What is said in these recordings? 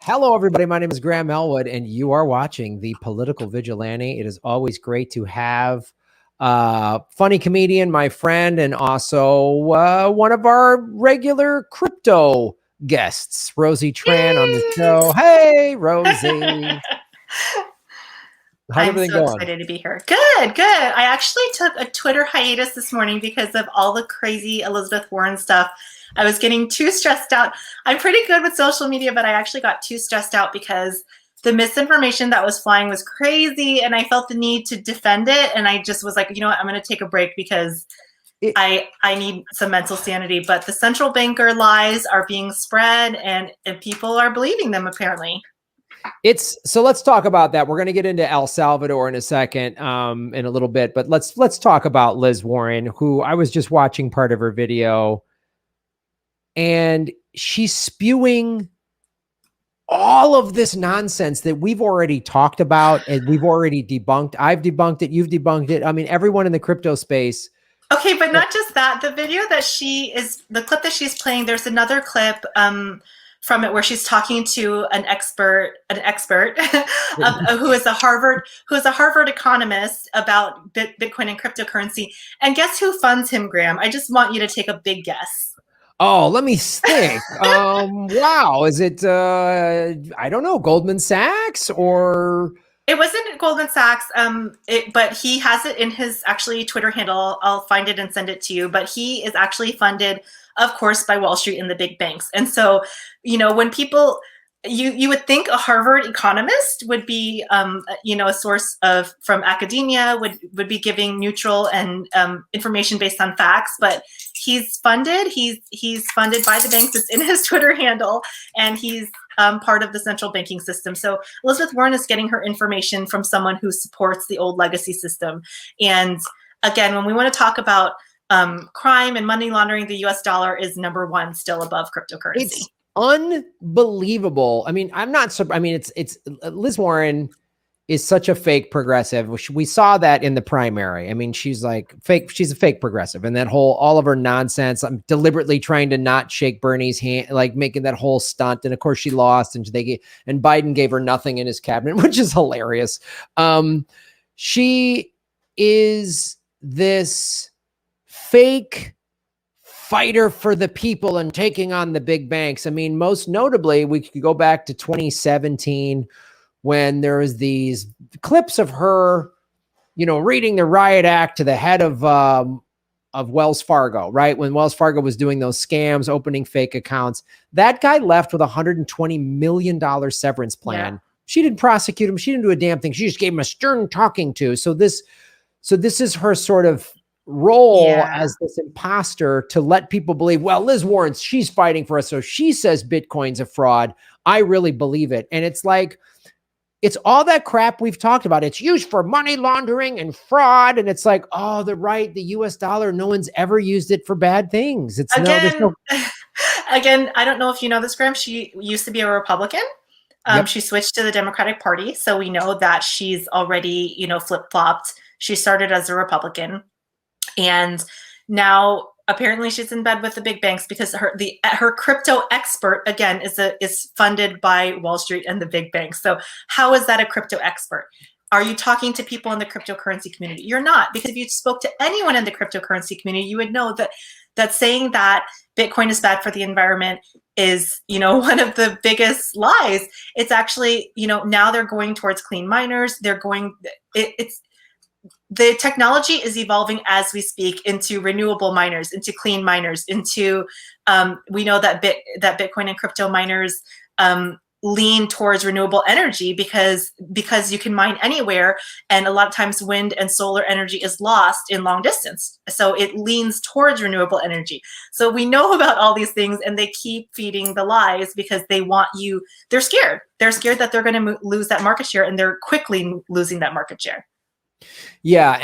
Hello, everybody. My name is Graham Elwood, and you are watching The Political Vigilante. It is always great to have funny comedian, my friend, and also one of our regular crypto guests, Rosie Tran, on the show. Hey, Rosie. How's everything going? I'm so excited to be here. Good. I actually took a Twitter hiatus this morning because of all the crazy Elizabeth Warren stuff. I was getting too stressed out. I'm pretty good with social media, but I actually got too stressed out because the misinformation that was flying was crazy, and I felt the need to defend it. And I just was like, you know what, I'm going to take a break because I need some mental sanity. But the central banker lies are being spread, and people are believing them, apparently. So let's talk about that. We're going to get into El Salvador in a second, in a little bit, but let's talk about Liz Warren, who I was just watching part of her video, and she's spewing all of this nonsense that we've already talked about and we've already debunked. I've debunked it. You've debunked it. I mean, everyone in the crypto space. Okay, but not just that. The video that the clip that she's playing, there's another clip from it where she's talking to an expert who is a Harvard economist about Bitcoin and cryptocurrency. And guess who funds him, Graham? I just want you to take a big guess. Oh, let me think. Wow. Is it, I don't know, Goldman Sachs or... It wasn't Goldman Sachs, but he has it in his actually Twitter handle. I'll find it and send it to you. But he is actually funded, of course, by Wall Street and the big banks. And so, you know, when people, you would think a Harvard economist would be, a source from academia, would be giving neutral and information based on facts. But he's funded. He's funded by the banks. It's in his Twitter handle, and he's part of the central banking system. So Elizabeth Warren is getting her information from someone who supports the old legacy system. And again, when we want to talk about crime and money laundering, the US dollar is number one, still above cryptocurrency. It's unbelievable. I mean, it's Liz Warren is such a fake progressive. We saw that in the primary. I mean, she's like fake. She's a fake progressive, and all of her nonsense. I'm deliberately trying to not shake Bernie's hand, like making that whole stunt. And of course she lost, and and Biden gave her nothing in his cabinet, which is hilarious. She is this fake fighter for the people and taking on the big banks. I mean, most notably, we could go back to 2017 when there was these clips of her, reading the riot act to the head of Wells Fargo, right? When Wells Fargo was doing those scams, opening fake accounts, that guy left with $120 million severance plan. Yeah. She didn't prosecute him. She didn't do a damn thing. She just gave him a stern talking to. So this is her sort of role as this imposter to let people believe, well, Liz Warren, she's fighting for us. So she says Bitcoin's a fraud. I really believe it. And it's like, it's all that crap we've talked about. It's used for money laundering and fraud. And it's like, oh, the US dollar, no one's ever used it for bad things. It's Again, I don't know if you know this, Graham. She used to be a Republican. Yep. She switched to the Democratic Party. So we know that she's already, flip-flopped. She started as a Republican. And now apparently she's in bed with the big banks because her crypto expert, again, is funded by Wall Street and the big banks. So how is that a crypto expert? Are you talking to people in the cryptocurrency community? You're not, because if you spoke to anyone in the cryptocurrency community, you would know that saying that Bitcoin is bad for the environment is, one of the biggest lies. It's actually, now they're going towards clean miners. The technology is evolving as we speak into renewable miners, into clean miners, into we know that Bitcoin and crypto miners lean towards renewable energy because you can mine anywhere, and a lot of times wind and solar energy is lost in long distance. So it leans towards renewable energy. So we know about all these things, and they keep feeding the lies because they want you. They're scared. They're scared that they're going to lose that market share, and they're quickly losing that market share. Yeah.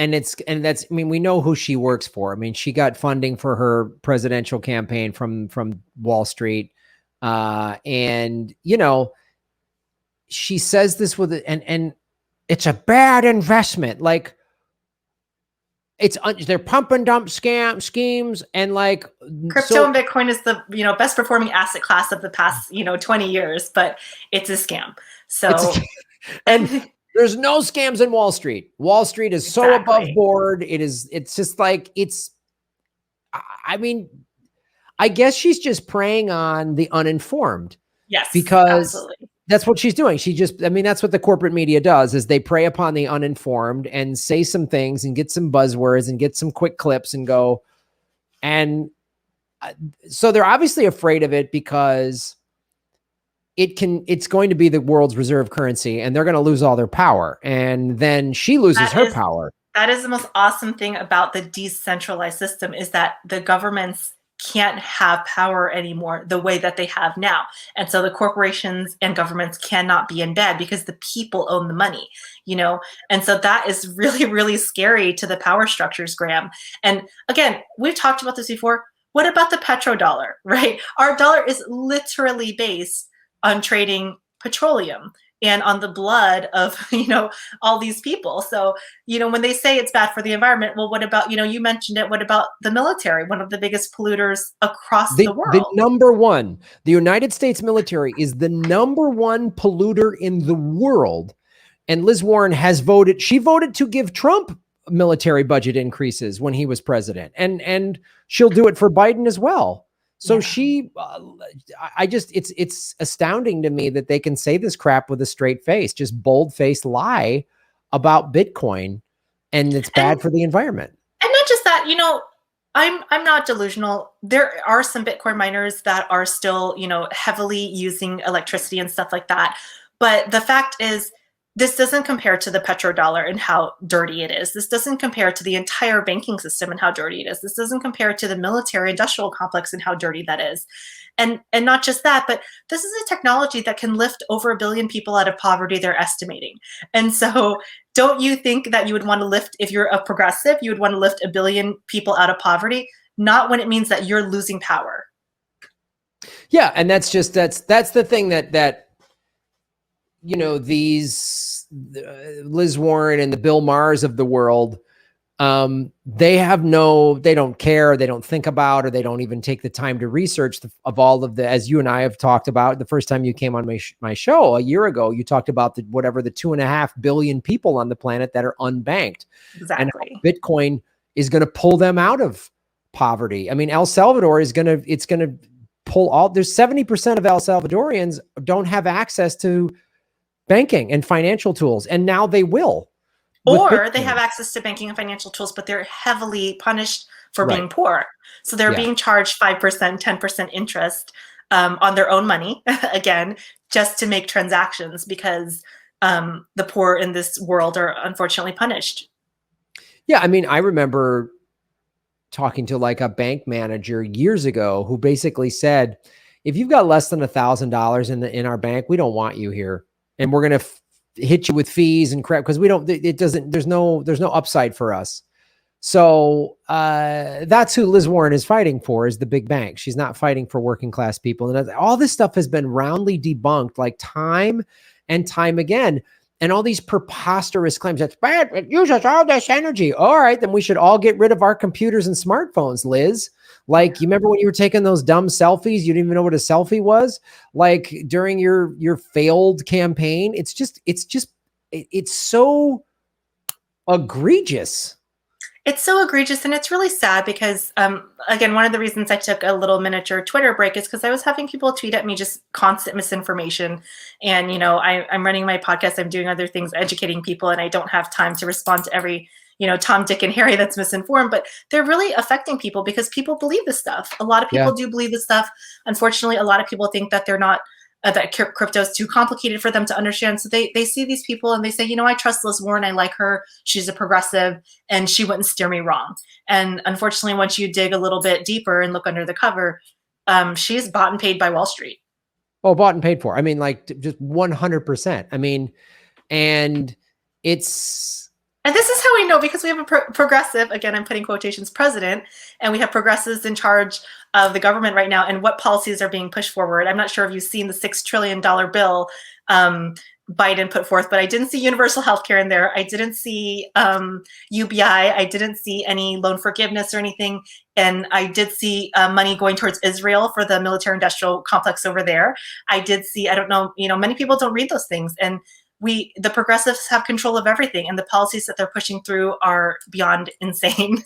We know who she works for. I mean, she got funding for her presidential campaign from Wall Street. And she says this and it's a bad investment. Like, they're pump and dump schemes, and like crypto and Bitcoin is the best performing asset class of the past 20 years, but it's a scam. So and there's no scams in Wall Street. Wall Street is so above board. It's just like I mean, I guess she's just preying on the uninformed. Yes, because absolutely. That's what she's doing. That's what the corporate media does, is they prey upon the uninformed and say some things and get some buzzwords and get some quick clips and go. And so they're obviously afraid of it because it's going to be the world's reserve currency and they're going to lose all their power. And then she loses her power. That is the most awesome thing about the decentralized system, is that the governments can't have power anymore the way that they have now. And so the corporations and governments cannot be in bed because the people own the money, And so that is really, really scary to the power structures, Graham. And again, we've talked about this before. What about the petrodollar, right? Our dollar is literally based on trading petroleum and on the blood of, all these people. So, when they say it's bad for the environment, well, what about, you mentioned it, what about the military, one of the biggest polluters across the world? The United States military is the number one polluter in the world. And Liz Warren she voted to give Trump military budget increases when he was president. And she'll do it for Biden as well. So it's astounding to me that they can say this crap with a straight face, just bold-faced lie about Bitcoin, and it's bad for the environment. And not just that, I'm not delusional. There are some Bitcoin miners that are still, heavily using electricity and stuff like that. But the fact is, this doesn't compare to the petrodollar and how dirty it is. This doesn't compare to the entire banking system and how dirty it is. This doesn't compare to the military industrial complex and how dirty that is. And not just that, but this is a technology that can lift over 1 billion people out of poverty, they're estimating. And so don't you think that you would want to lift, if you're a progressive, you would want to lift 1 billion people out of poverty? Not when it means that you're losing power. Yeah. And that's the thing that these Liz Warren and the Bill Maher's of the world, they don't care, they don't think about, or they don't even take the time to research of all of as you and I have talked about. The first time you came on my show a year ago, you talked about the 2.5 billion people on the planet that are unbanked. Exactly. And Bitcoin is going to pull them out of poverty. I mean, El Salvador it's going to pull there's 70% of El Salvadorians don't have access to banking and financial tools, and now they will. Or they have access to banking and financial tools, but they're heavily punished for being poor. So they're being charged 5%, 10% interest on their own money, again, just to make transactions, because the poor in this world are unfortunately punished. Yeah, I mean, I remember talking to like a bank manager years ago who basically said, if you've got less than $1,000 in our bank, we don't want you here. And we're going to hit you with fees and crap because there's no upside for us. So that's who Liz Warren is fighting for, is the big bank. She's not fighting for working class people. And all this stuff has been roundly debunked, like time and time again. And all these preposterous claims, that's bad, it uses all this energy. All right, then we should all get rid of our computers and smartphones, Liz. Like, you remember when you were taking those dumb selfies? You didn't even know what a selfie was? Like during your failed campaign? It's so egregious. It's so egregious, and it's really sad because, again, one of the reasons I took a little miniature Twitter break is because I was having people tweet at me just constant misinformation. And, I'm running my podcast, I'm doing other things, educating people, and I don't have time to respond to every, Tom, Dick, and Harry that's misinformed. But they're really affecting people because people believe this stuff. A lot of people do believe this stuff. Unfortunately, a lot of people think that they're not, that crypto is too complicated for them to understand. So they see these people and they say, I trust Liz Warren. I like her. She's a progressive and she wouldn't steer me wrong. And unfortunately, once you dig a little bit deeper and look under the cover, she's bought and paid by Wall Street. Oh, bought and paid for. I mean, like just 100%. I mean, and this is how we know, because we have a progressive, again, I'm putting quotations, president, and we have progressives in charge of the government right now and what policies are being pushed forward. I'm not sure if you've seen the $6 trillion bill Biden put forth, but I didn't see universal health care in there. I didn't see UBI. I didn't see any loan forgiveness or anything. And I did see money going towards Israel for the military industrial complex over there. I did see, I don't know, many people don't read those things. And the progressives have control of everything. And the policies that they're pushing through are beyond insane.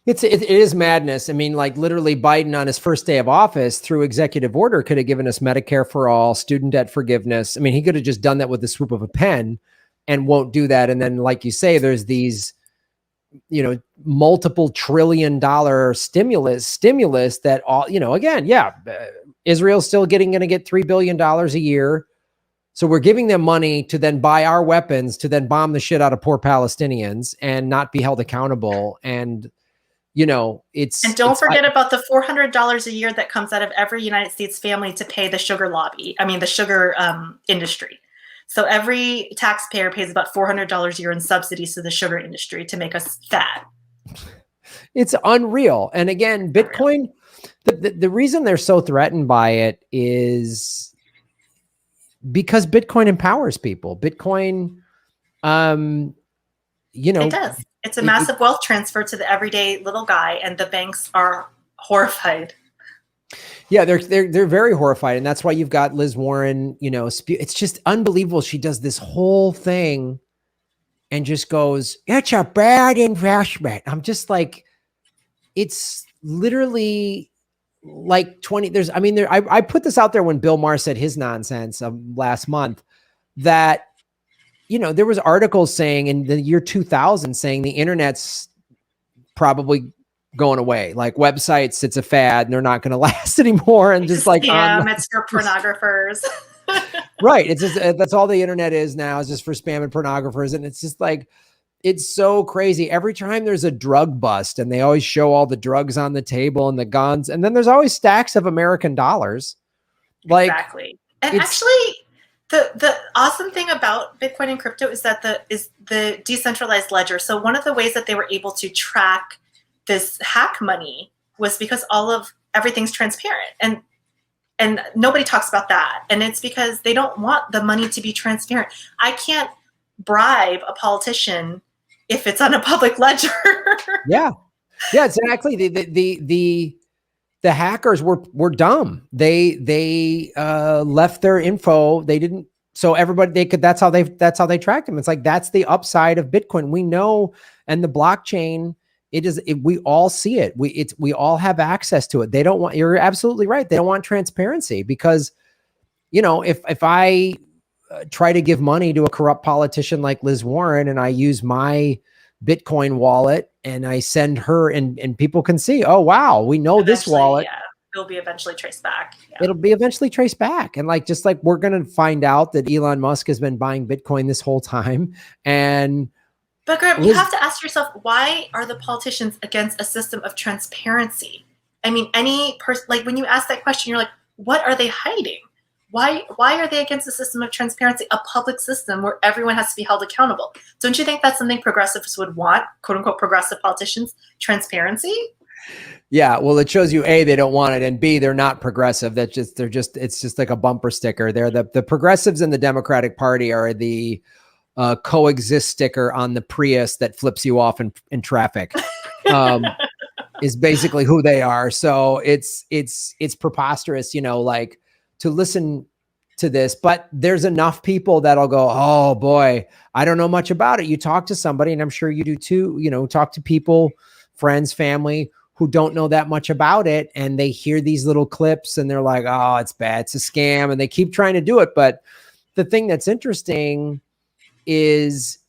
It is madness. I mean, like literally Biden on his first day of office through executive order could have given us Medicare for all, student debt forgiveness. I mean, he could have just done that with the swoop of a pen and won't do that. And then, like you say, there's these, multiple $1 trillion stimulus that all, again, yeah, Israel's still going to get $3 billion a year. So we're giving them money to then buy our weapons to then bomb the shit out of poor Palestinians and not be held accountable. And and don't forget about the $400 a year that comes out of every United States family to pay the sugar lobby. I mean, the sugar industry. So every taxpayer pays about $400 a year in subsidies to the sugar industry to make us fat. It's unreal. And again, Bitcoin, the reason they're so threatened by it is because Bitcoin empowers people. Bitcoin, it does. It's a massive wealth transfer to the everyday little guy, and the banks are horrified. Yeah, they're very horrified, and that's why you've got Liz Warren. It's just unbelievable. She does this whole thing, and just goes, "It's a bad investment." I'm just like, it's literally like 20. I put this out there when Bill Maher said his nonsense last month that. There was articles saying in the year 2000 saying the internet's probably going away. Like websites, it's a fad and they're not going to last anymore. And just like, it's for pornographers. Right. It's just, that's all the internet is now, is just for spam and pornographers. And it's just like, it's so crazy. Every time there's a drug bust and they always show all the drugs on the table and the guns. And then there's always stacks of American dollars. Like, exactly. And actually, the awesome thing about Bitcoin and crypto is that the decentralized ledger. So one of the ways that they were able to track this hack money was because everything's transparent, and nobody talks about that. And it's because they don't want the money to be transparent. I can't bribe a politician if it's on a public ledger. Yeah, exactly. The hackers were dumb. They left their info. They didn't. So everybody that's how they tracked them. It's like, that's the upside of Bitcoin. We know, and the blockchain, we all see it. We all have access to it. You're absolutely right. They don't want transparency because, if I try to give money to a corrupt politician like Liz Warren and I use my Bitcoin wallet and I send her and people can see, oh, wow, we know this wallet. Yeah, it'll be eventually traced back. Yeah. It'll be eventually traced back. And just like we're going to find out that Elon Musk has been buying Bitcoin this whole time. But Graham, you have to ask yourself, why are the politicians against a system of transparency? I mean, any person, like when you ask that question, you're like, what are they hiding? Why are they against a system of transparency, a public system where everyone has to be held accountable? Don't you think that's something progressives would want, quote unquote, progressive politicians, transparency? Yeah, well, it shows you A, they don't want it, and B, they're not progressive. It's just like a bumper sticker. They're the progressives in the Democratic Party are the coexist sticker on the Prius that flips you off in traffic. Is basically who they are. So it's preposterous, like, to listen to this, but there's enough people that'll go, oh boy, I don't know much about it. You talk to somebody, and I'm sure you do too, talk to people, friends, family who don't know that much about it. And they hear these little clips and they're like, oh, it's bad. It's a scam. And they keep trying to do it. But the thing that's interesting is,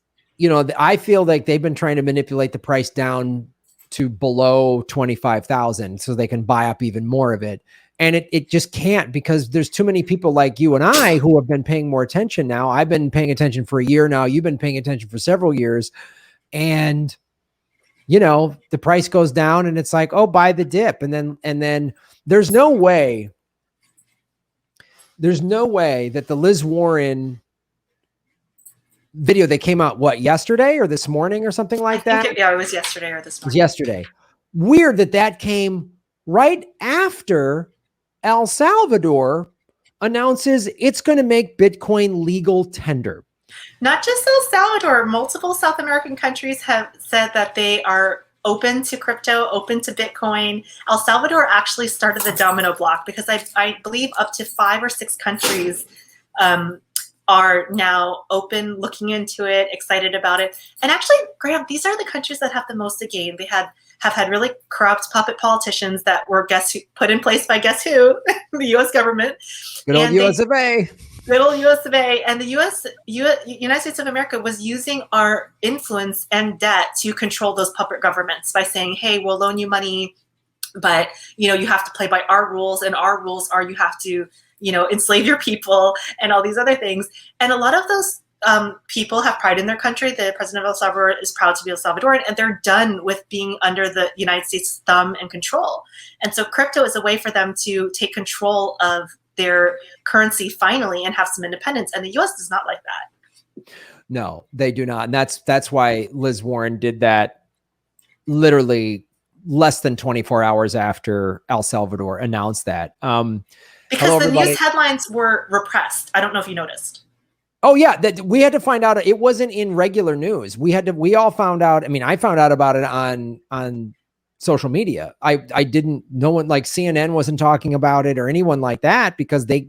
I feel like they've been trying to manipulate the price down to below 25,000 so they can buy up even more of it. And it just can't, because there's too many people like you and I who have been paying more attention now. I've been paying attention for a year now. You've been paying attention for several years. And, the price goes down and it's like, oh, buy the dip. And then there's no way that the Liz Warren video that came out, yesterday or this morning or something like that? It was yesterday or this morning. It was yesterday. Weird that came right after El Salvador announces it's going to make Bitcoin legal tender. Not just El Salvador, multiple South American countries have said that they are open to crypto, open to Bitcoin. El Salvador actually started the domino block because I believe up to 5 or 6 countries are now open, looking into it, excited about it. And actually, Graham, these are the countries that have the most to gain. They have had really corrupt puppet politicians that were put in place by guess who? The U.S. government. Good old U.S. of A. Good old U.S. of A. And the United States of America was using our influence and debt to control those puppet governments by saying, hey, we'll loan you money, but you have to play by our rules, and our rules are you have to enslave your people and all these other things. And a lot of those people have pride in their country. The president of El Salvador is proud to be El Salvadoran, and they're done with being under the United States' thumb and control. And so crypto is a way for them to take control of their currency finally and have some independence. And the U.S. does not like that. No, they do not. And that's why Liz Warren did that literally less than 24 hours after El Salvador announced that. Because the news headlines were repressed. I don't know if you noticed. Oh yeah, that we had to find out. It wasn't in regular news. We all found out. I mean, I found out about it on social media. I didn't, no one like CNN wasn't talking about it or anyone like that, because the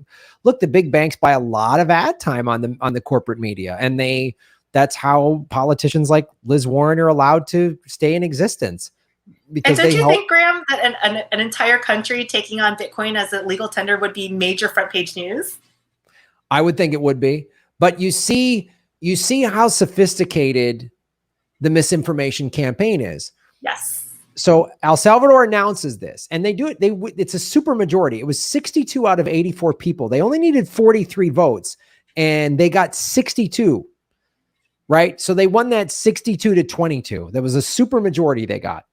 big banks buy a lot of ad time on the corporate media, and that's how politicians like Liz Warren are allowed to stay in existence. Because and don't you think, Graham, that an entire country taking on Bitcoin as a legal tender would be major front page news? I would think it would be. But you see how sophisticated the misinformation campaign is. Yes. So El Salvador announces this, and they do it. It's a supermajority. It was 62 out of 84 people. They only needed 43 votes, and they got 62. Right? So they won that 62 to 22. That was a supermajority they got.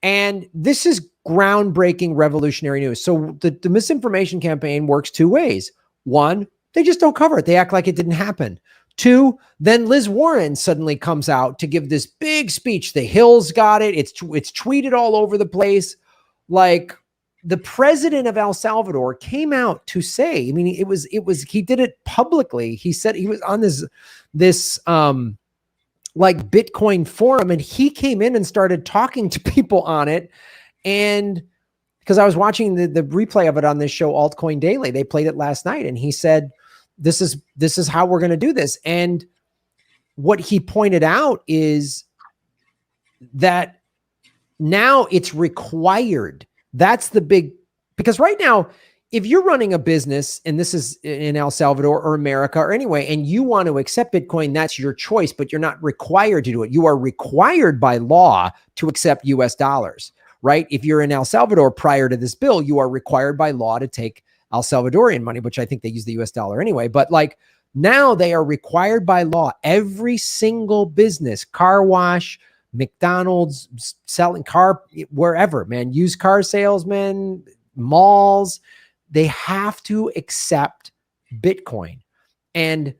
And this is groundbreaking, revolutionary news. So the misinformation campaign works two ways. One, they just don't cover it. They act like it didn't happen. Two, then Liz Warren suddenly comes out to give this big speech. The Hill's got it. It's tweeted all over the place. Like, the president of El Salvador came out to say, I mean, it was, he did it publicly. He said he was on this like Bitcoin forum, and he came in and started talking to people on it. And because I was watching the replay of it on this show, Altcoin Daily, they played it last night, and he said, this is how we're going to do this. And what he pointed out is that now it's required. That's the big, because right now, if you're running a business, and this is in El Salvador or America or anyway, and you want to accept Bitcoin, that's your choice, but you're not required to do it. You are required by law to accept US dollars, right? If you're in El Salvador prior to this bill, you are required by law to take El Salvadorian money, which I think they use the US dollar anyway. But like, now they are required by law. Every single business, car wash, McDonald's, selling car, wherever, man, used car salesmen, malls, they have to accept Bitcoin. And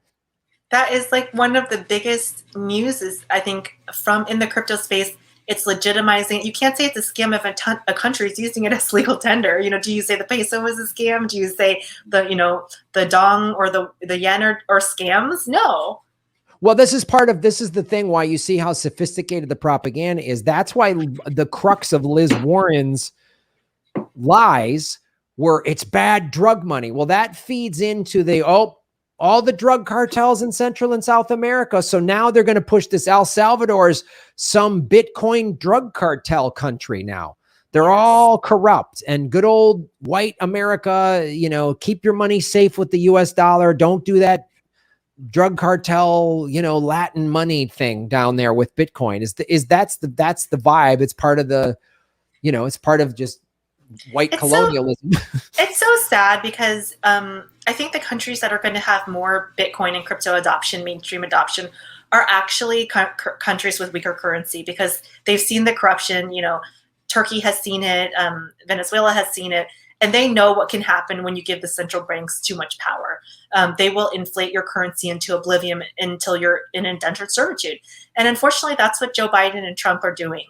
that is like one of the biggest news is, I think, from in the crypto space. It's legitimizing. You can't say it's a scam if a country is using it as legal tender. Do you say the peso is a scam? Do you say the dong or the yen or scams? No. Well, this is the thing why you see how sophisticated the propaganda is. That's why the crux of Liz Warren's lies were it's bad drug money. Well, that feeds into all the drug cartels in Central and South America. So now they're going to push this. El Salvador's some Bitcoin drug cartel country now. They're all corrupt, and good old white America, keep your money safe with the US dollar. Don't do that drug cartel, Latin money thing down there with Bitcoin. That's the vibe. It's part of the, it's part of just white colonialism. It's so sad because I think the countries that are going to have more Bitcoin and crypto adoption, mainstream adoption, are actually countries with weaker currency, because they've seen the corruption. Turkey has seen it, Venezuela has seen it, and they know what can happen when you give the central banks too much power. They will inflate your currency into oblivion until you're in indentured servitude. And unfortunately, that's what Joe Biden and Trump are doing.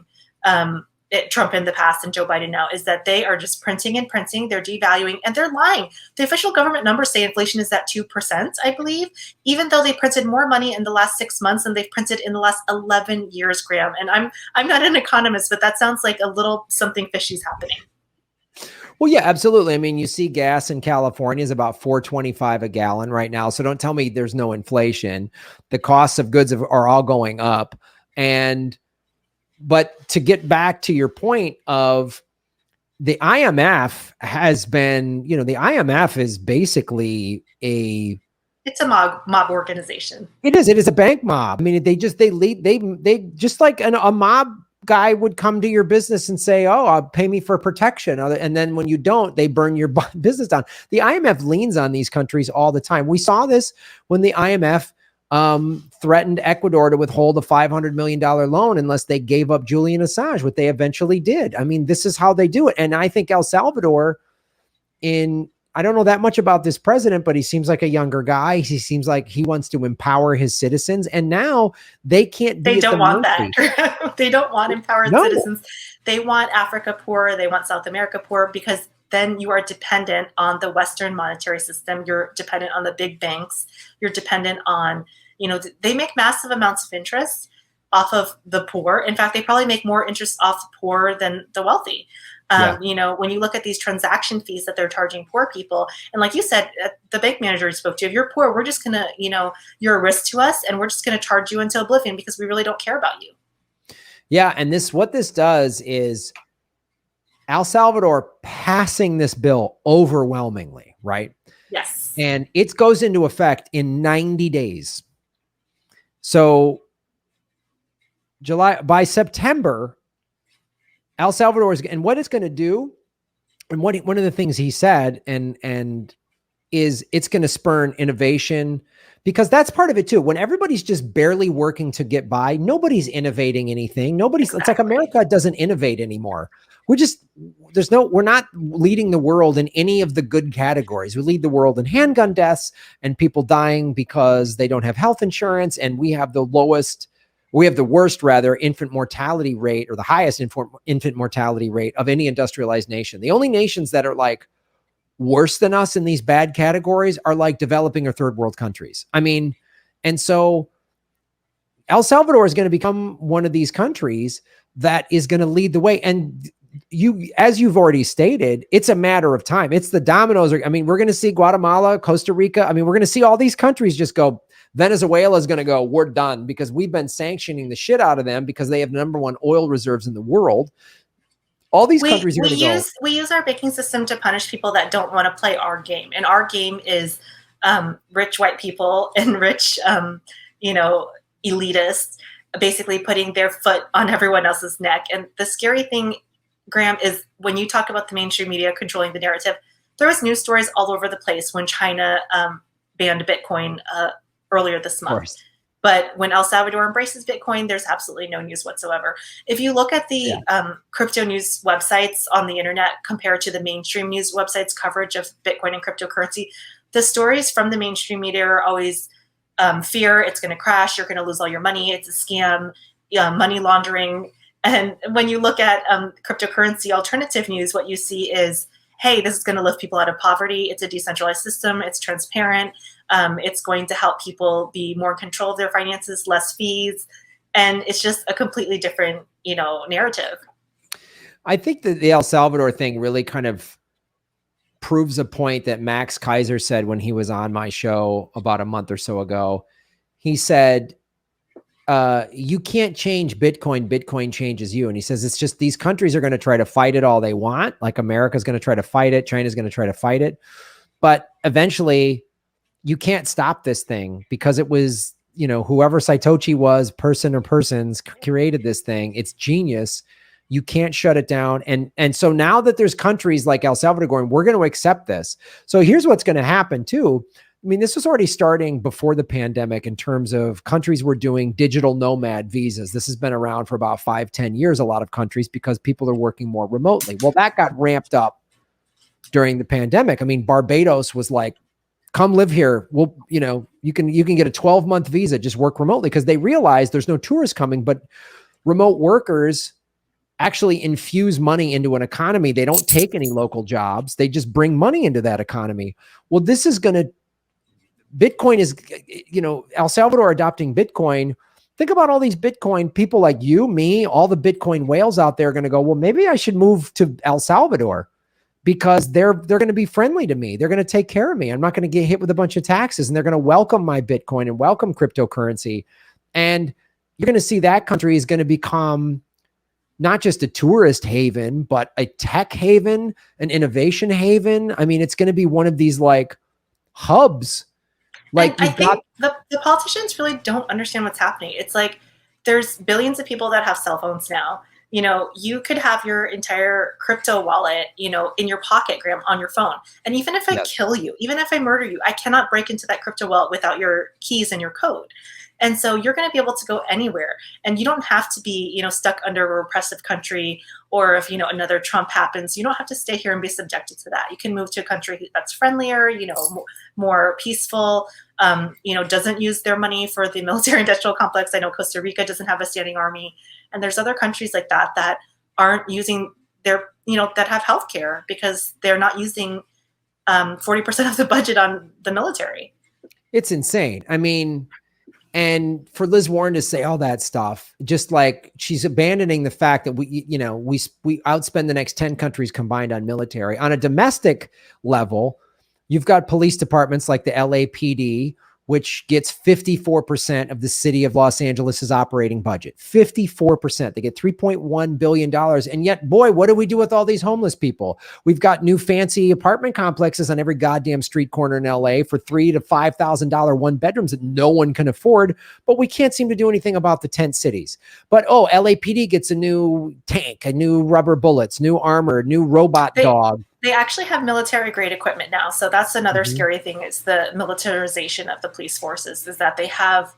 Trump in the past and Joe Biden now, is that they are just printing and printing, they're devaluing, and they're lying. The official government numbers say inflation is at 2%, I believe, even though they printed more money in the last 6 months than they've printed in the last 11 years, Graham. And I'm not an economist, but that sounds like a little something fishy is happening. Well, yeah, absolutely. I mean, you see gas in California is about $4.25 a gallon right now. So don't tell me there's no inflation. The costs of goods are all going up. But to get back to your point of the IMF has been, the IMF is basically it's a mob organization. It is a bank mob. I mean, they just like a mob guy would come to your business and say, "Oh, I'll pay me for protection," and then when you don't, they burn your business down. The IMF leans on these countries all the time. We saw this when the IMF threatened Ecuador to withhold a $500 million loan unless they gave up Julian Assange, what they eventually did. I mean, this is how they do it. And I think El Salvador, I don't know that much about this president, but he seems like a younger guy. He seems like he wants to empower his citizens. And now they can't be. They don't want that. They don't want empowered citizens. They want Africa poor. They want South America poor, because then you are dependent on the Western monetary system. You're dependent on the big banks. You're dependent on, they make massive amounts of interest off of the poor. In fact, they probably make more interest off the poor than the wealthy. When you look at these transaction fees that they're charging poor people, and like you said, the bank manager you spoke to, if you're poor, we're just going to, you're a risk to us, and we're just going to charge you into oblivion because we really don't care about you. Yeah. And what this does is El Salvador passing this bill overwhelmingly, right? Yes. And it goes into effect in 90 days. So by September, El Salvador and what it's going to do, and one of the things he said, and is it's going to spurn innovation, because that's part of it too. When everybody's just barely working to get by, nobody's innovating anything. It's like America doesn't innovate anymore. We're not leading the world in any of the good categories. We lead the world in handgun deaths and people dying because they don't have health insurance. And we have the worst infant mortality rate, or the highest infant mortality rate of any industrialized nation. The only nations that are like worse than us in these bad categories are like developing or third world countries. I mean, and so El Salvador is going to become one of these countries that is going to lead the way. And as you've already stated, it's a matter of time. It's the dominoes. I mean, we're going to see Guatemala, Costa Rica. I mean, we're going to see all these countries just go. Venezuela is going to go, we're done, because we've been sanctioning the shit out of them because they have the #1 oil reserves in the world. All these countries are going to go. We use our banking system to punish people that don't want to play our game. And our game is rich white people and rich, elitists, basically putting their foot on everyone else's neck. And the scary thing, Graham, is when you talk about the mainstream media controlling the narrative, there was news stories all over the place when China banned Bitcoin earlier this month. But when El Salvador embraces Bitcoin, there's absolutely no news whatsoever. If you look at the crypto news websites on the internet compared to the mainstream news websites' coverage of Bitcoin and cryptocurrency, the stories from the mainstream media are always fear, it's going to crash, you're going to lose all your money, it's a scam, money laundering. And when you look at cryptocurrency alternative news, what you see is, hey, this is going to lift people out of poverty. It's a decentralized system. It's transparent. It's going to help people be more in control of their finances, less fees. And it's just a completely different, narrative. I think that the El Salvador thing really kind of proves a point that Max Kaiser said when he was on my show about a month or so ago. He said, you can't change Bitcoin. Bitcoin changes you. And he says, it's just these countries are going to try to fight it all they want. Like America's going to try to fight it. China's going to try to fight it. But eventually you can't stop this thing because it was, whoever Satoshi was, person or persons created this thing. It's genius. You can't shut it down. And so now that there's countries like El Salvador going, we're going to accept this. So here's what's going to happen too. I mean, this was already starting before the pandemic in terms of countries were doing digital nomad visas. This has been around for about 5-10 years, a lot of countries, because people are working more remotely. Well, that got ramped up during the pandemic. I mean, Barbados was like, come live here. Well, you can get a 12-month visa, just work remotely, because they realized there's no tourists coming, but remote workers actually infuse money into an economy. They don't take any local jobs. They just bring money into that economy. Well, this is going to, Bitcoin is, El Salvador adopting Bitcoin. Think about all these Bitcoin people like you, me, all the Bitcoin whales out there are going to go, well, maybe I should move to El Salvador because they're going to be friendly to me. They're going to take care of me. I'm not going to get hit with a bunch of taxes, and they're going to welcome my Bitcoin and welcome cryptocurrency. And you're going to see that country is going to become not just a tourist haven, but a tech haven, an innovation haven. I mean, it's going to be one of these like hubs. Like, I think the politicians really don't understand what's happening. It's like there's billions of people that have cell phones now. You could have your entire crypto wallet, in your pocket, Graham, on your phone. And even if I kill you, even if I murder you, I cannot break into that crypto wallet without your keys and your code. And so you're going to be able to go anywhere, and you don't have to be, stuck under a repressive country, or if, another Trump happens, you don't have to stay here and be subjected to that. You can move to a country that's friendlier, more peaceful, doesn't use their money for the military industrial complex. I know Costa Rica doesn't have a standing army, and there's other countries like that that aren't using their, that have healthcare because they're not using 40% of the budget on the military. It's insane. I mean, and for Liz Warren to say all that stuff, just like she's abandoning the fact that we outspend the next 10 countries combined on military. On a domestic level, you've got police departments like the LAPD, which gets 54% of the city of Los Angeles's operating budget. 54%. They get $3.1 billion. And yet, boy, what do we do with all these homeless people? We've got new fancy apartment complexes on every goddamn street corner in LA for $3,000 to $5,000 one bedrooms that no one can afford, but we can't seem to do anything about the tent cities. But, LAPD gets a new tank, a new rubber bullets, new armor, new robot dog. They actually have military grade equipment now. So that's another scary thing, is the militarization of the police forces, is that they have,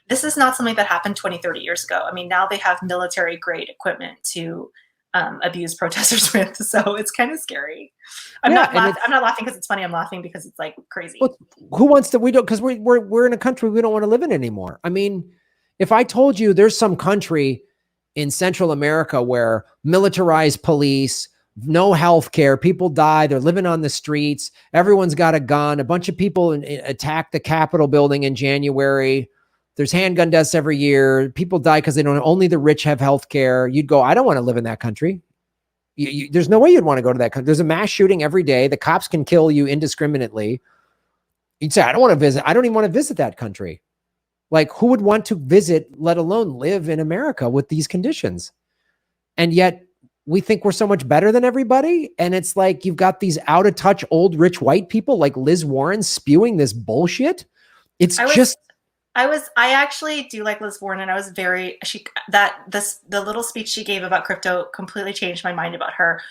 this is not something that happened 20, 30 years ago. I mean, now they have military grade equipment to abuse protesters with. So it's kind of scary. I'm not laughing because it's funny. I'm laughing because it's like crazy. Well, who wants to, because we're in a country we don't want to live in anymore. I mean, if I told you there's some country in Central America where militarized police, no health care, people die, they're living on the streets, everyone's got a gun, a bunch of people attack the Capitol building in January, there's handgun deaths every year, people die because only the rich have health care, you'd go, I don't want to live in that country. There's no way you'd want to go to that country. There's a mass shooting every day. The cops can kill you indiscriminately. You'd say, I don't want to visit. I don't even want to visit that country. Like, who would want to visit, let alone live in America with these conditions? And yet we think we're so much better than everybody. And it's like, you've got these out of touch, old, rich, white people like Liz Warren spewing this bullshit. I actually do like Liz Warren, and I was the little speech she gave about crypto completely changed my mind about her.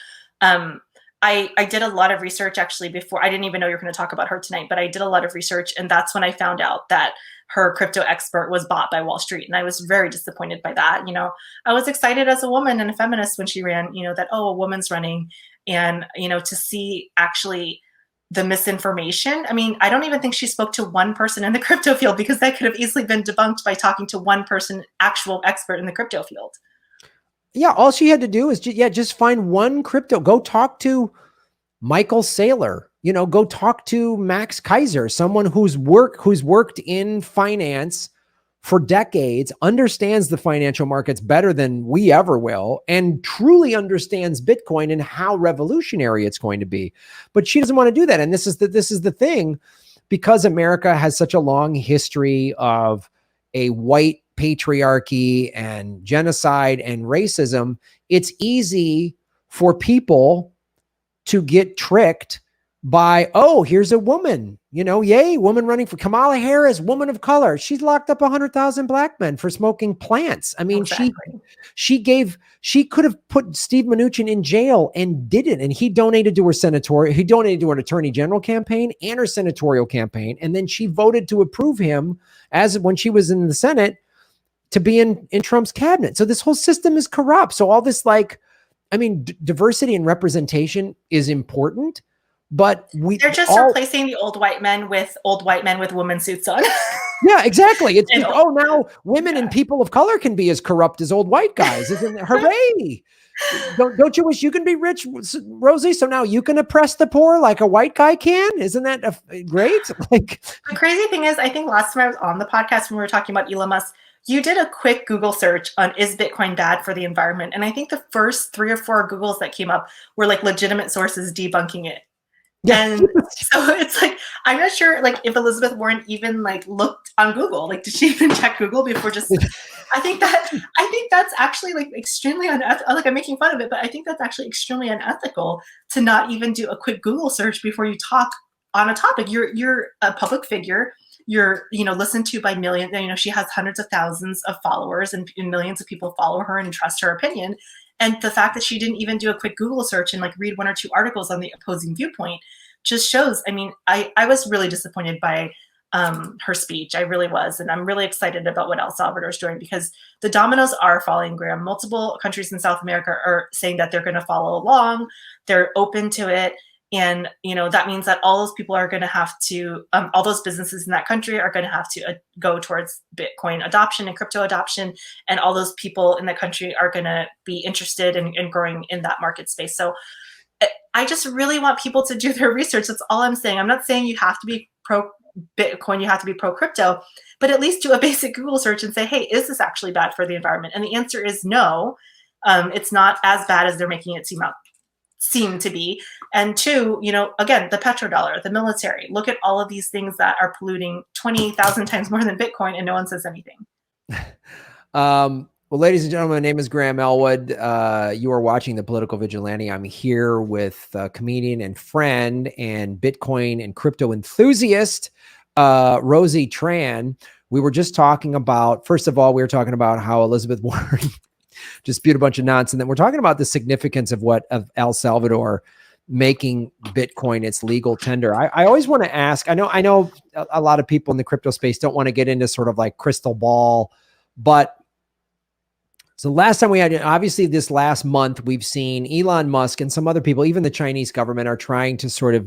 I did a lot of research actually before. I didn't even know you were going to talk about her tonight, but I did a lot of research, and that's when I found out that her crypto expert was bought by Wall Street. And I was very disappointed by that. I was excited as a woman and a feminist when she ran, that, a woman's running, and, to see actually the misinformation. I mean, I don't even think she spoke to one person in the crypto field, because that could have easily been debunked by talking to one person, actual expert in the crypto field. Yeah. All she had to do is just find one crypto, go talk to Michael Saylor, go talk to Max Kaiser, someone who's worked in finance for decades, understands the financial markets better than we ever will, and truly understands Bitcoin and how revolutionary it's going to be. But she doesn't want to do that. And this is the thing, because America has such a long history of a white patriarchy and genocide and racism, it's easy for people to get tricked by, here's a woman, yay, woman running for Kamala Harris, woman of color. She's locked up 100,000 black men for smoking plants. I mean, exactly. she could have put Steve Mnuchin in jail and didn't. And he donated to her attorney general campaign and her senatorial campaign. And then she voted to approve him when she was in the Senate to be in Trump's cabinet. So this whole system is corrupt. So all this diversity and representation is important, but they're just replacing the old white men with women's suits on. Yeah, exactly. It's And just, oh, now women and people of color can be as corrupt as old white guys. Isn't it? Hooray. Don't you wish you can be rich, Rosie? So now you can oppress the poor like a white guy can? Isn't that great? Like, the crazy thing is, I think last time I was on the podcast when we were talking about Elon Musk, you did a quick Google search on is Bitcoin bad for the environment? And I think the first 3 or 4 Googles that came up were like legitimate sources debunking it. yeah. And so it's like, I'm not sure like if Elizabeth Warren even like looked on Google, like did she even check Google before just, I think that's actually like extremely unethical. Like I'm making fun of it, but I think that's actually extremely unethical to not even do a quick Google search before you talk on a topic. You're a public figure. You're, listened to by millions. She has hundreds of thousands of followers and millions of people follow her and trust her opinion. And the fact that she didn't even do a quick Google search and like read 1 or 2 articles on the opposing viewpoint just shows, I was really disappointed by her speech. I really was. And I'm really excited about what El Salvador is doing because the dominoes are falling, Graham. Multiple countries in South America are saying that they're going to follow along. They're open to it. And, that means that all those people are going to have to, all those businesses in that country are going to have to go towards Bitcoin adoption and crypto adoption. And all those people in the country are going to be interested in growing in that market space. So I just really want people to do their research. That's all I'm saying. I'm not saying you have to be pro Bitcoin, you have to be pro crypto, but at least do a basic Google search and say, hey, is this actually bad for the environment? And the answer is no. It's not as bad as they're making it seem to be. And 2, again, the petrodollar, the military, look at all of these things that are polluting 20,000 times more than Bitcoin and no one says anything. Well, ladies and gentlemen, my name is Graham Elwood. You are watching The Political Vigilante. I'm here with comedian and friend and Bitcoin and crypto enthusiast, Rosie Tran. We were just talking about, first of all, we were talking about how Elizabeth Warren just spewed a bunch of nonsense. And then we're talking about the significance of El Salvador making Bitcoin its legal tender. I always want to ask, I know a lot of people in the crypto space don't want to get into sort of like crystal ball, but so last time we had, obviously this last month, we've seen Elon Musk and some other people, even the Chinese government, are trying to sort of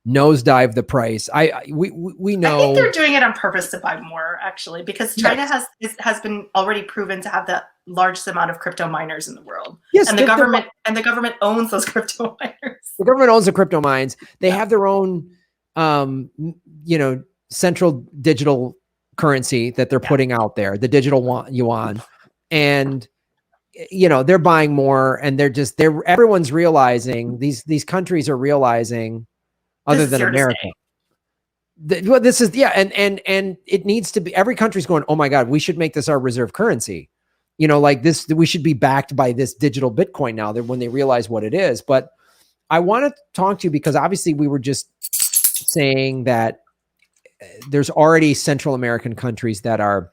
nosedive the price. We know. I think they're doing it on purpose to buy more, actually, because China has been already proven to have the largest amount of crypto miners in the world. Yes, and the government owns those crypto miners. The government owns the crypto mines. They have their own, central digital currency that they're putting out there, the digital yuan. And, they're buying more and everyone's realizing these countries are realizing, other than America. This is, and it needs to be, every country's going, oh my God, we should make this our reserve currency. Like this, we should be backed by this digital Bitcoin now that when they realize what it is. But I want to talk to you because obviously we were just saying that there's already Central American countries that are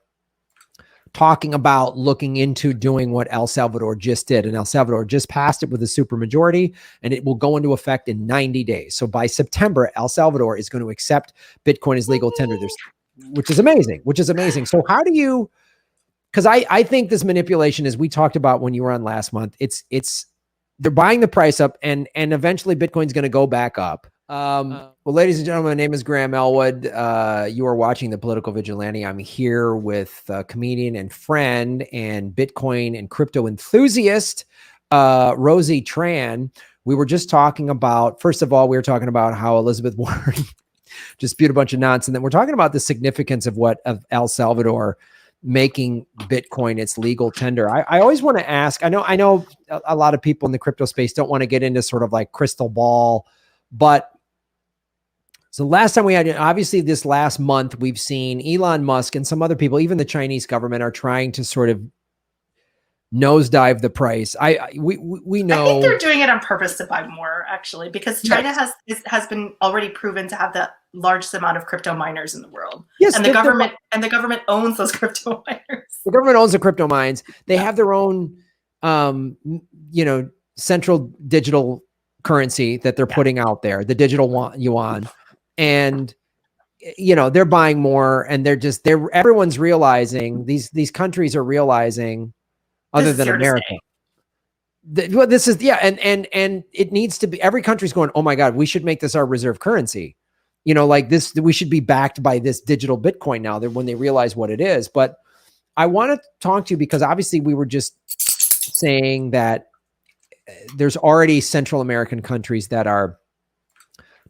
talking about looking into doing what El Salvador just did. And El Salvador just passed it with a supermajority, and it will go into effect in 90 days. So by September, El Salvador is going to accept Bitcoin as legal tender, which is amazing. So how do you, because I think this manipulation, as we talked about when you were on last month, they're buying the price up and eventually Bitcoin's going to go back up. Well, ladies and gentlemen, my name is Graham Elwood. You are watching The Political Vigilante. I'm here with comedian and friend and Bitcoin and crypto enthusiast, Rosie Tran. We were just talking about, first of all, we were talking about how Elizabeth Warren just spewed a bunch of nonsense. And then we're talking about the significance of El Salvador making Bitcoin its legal tender. I always want to ask, I know a lot of people in the crypto space don't want to get into sort of like crystal ball, but so last time we had, obviously this last month, we've seen Elon Musk and some other people, even the Chinese government, are trying to sort of nosedive the price. We know. I think they're doing it on purpose to buy more, actually, because China has been already proven to have the largest amount of crypto miners in the world. Yes, and the government owns those crypto miners. The government owns the crypto mines. They have their own, central digital currency that they're putting out there, the digital yuan. And, they're buying more and everyone's realizing, these countries are realizing, other than America. This is, and it needs to be, every country's going, oh my God, we should make this our reserve currency. you know, like this, we should be backed by this digital Bitcoin now that when they realize what it is. But I want to talk to you because obviously we were just saying that there's already Central American countries that are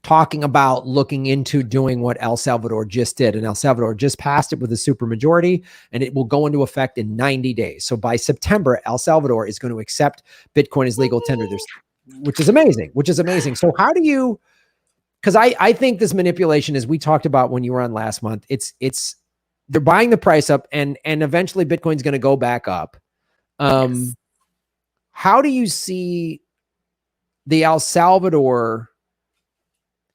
talking about looking into doing what El Salvador just did. And El Salvador just passed it with a supermajority, and it will go into effect in 90 days. So by September, El Salvador is going to accept Bitcoin as legal tender, which is amazing. So how do you, because I think this manipulation, as we talked about when you were on last month, they're buying the price up, and eventually Bitcoin's going to go back up. Yes. How do you see the El Salvador,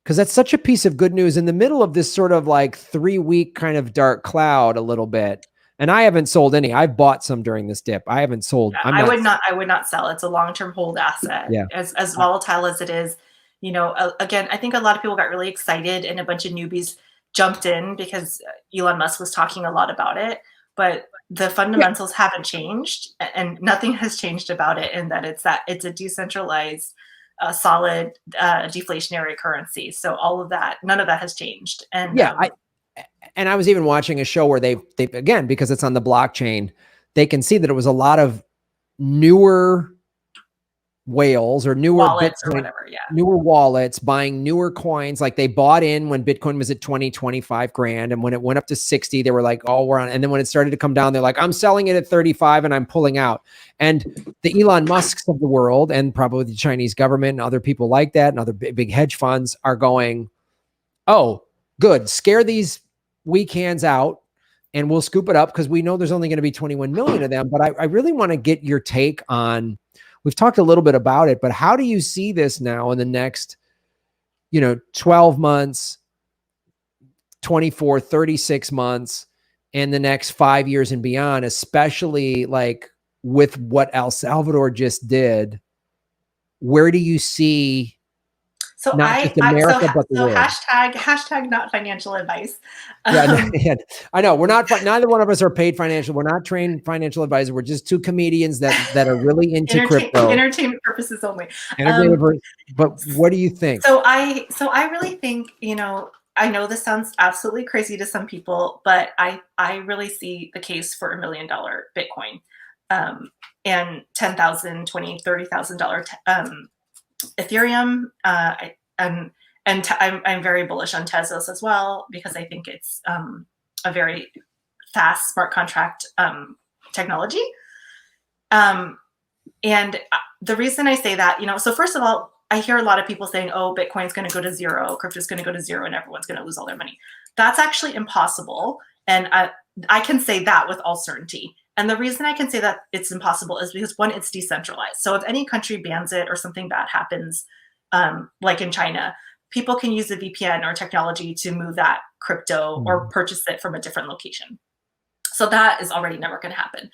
because that's such a piece of good news in the middle of this sort of like 3-week kind of dark cloud a little bit. And I haven't sold any. I've bought some during this dip. I haven't sold. Yeah, I would not sell. It's a long-term hold asset. Yeah. As volatile as it is, you know, again, I think a lot of people got really excited and a bunch of newbies jumped in because Elon Musk was talking a lot about it, but the fundamentals haven't changed, and nothing has changed about it. And that it's a decentralized, solid, deflationary currency. So all of that, none of that has changed. And yeah, I was even watching a show where they again, because it's on the blockchain, they can see that it was a lot of newer whales or newer wallets Bitcoin, or whatever, newer wallets buying newer coins. Like they bought in when Bitcoin was at 20, 25 grand. And when it went up to 60, they were like, oh, we're on. And then when it started to come down, they're like, I'm selling it at 35 and I'm pulling out. And the Elon Musks of the world, and probably the Chinese government and other people like that and other big hedge funds are going, oh, good. Scare these weak hands out and we'll scoop it up because we know there's only going to be 21 million of them. But I really want to get your take on, we've talked a little bit about it, but how do you see this now in the next, 12 months, 24, 36 months, and the next 5 years and beyond, especially like with what El Salvador just did? Where do you see so not just America, but the world? Hashtag not financial advice. Yeah, I know we're not. Neither one of us are paid financial. We're not trained financial advisors. We're just two comedians that are really into crypto, entertainment purposes only. But what do you think? So I really think, I know this sounds absolutely crazy to some people, but I really see the case for $1 million Bitcoin, and $10,000, $20,000, $30,000 Ethereum. I'm very bullish on Tezos as well, because I think it's a very fast smart contract technology. And the reason I say that, so first of all, I hear a lot of people saying, oh, Bitcoin's going to go to zero, crypto's going to go to zero, and everyone's going to lose all their money. That's actually impossible. And I can say that with all certainty. And the reason I can say that it's impossible is because, one, it's decentralized. So if any country bans it or something bad happens, like in China, people can use a VPN or technology to move that crypto or purchase it from a different location. So that is already never going to happen.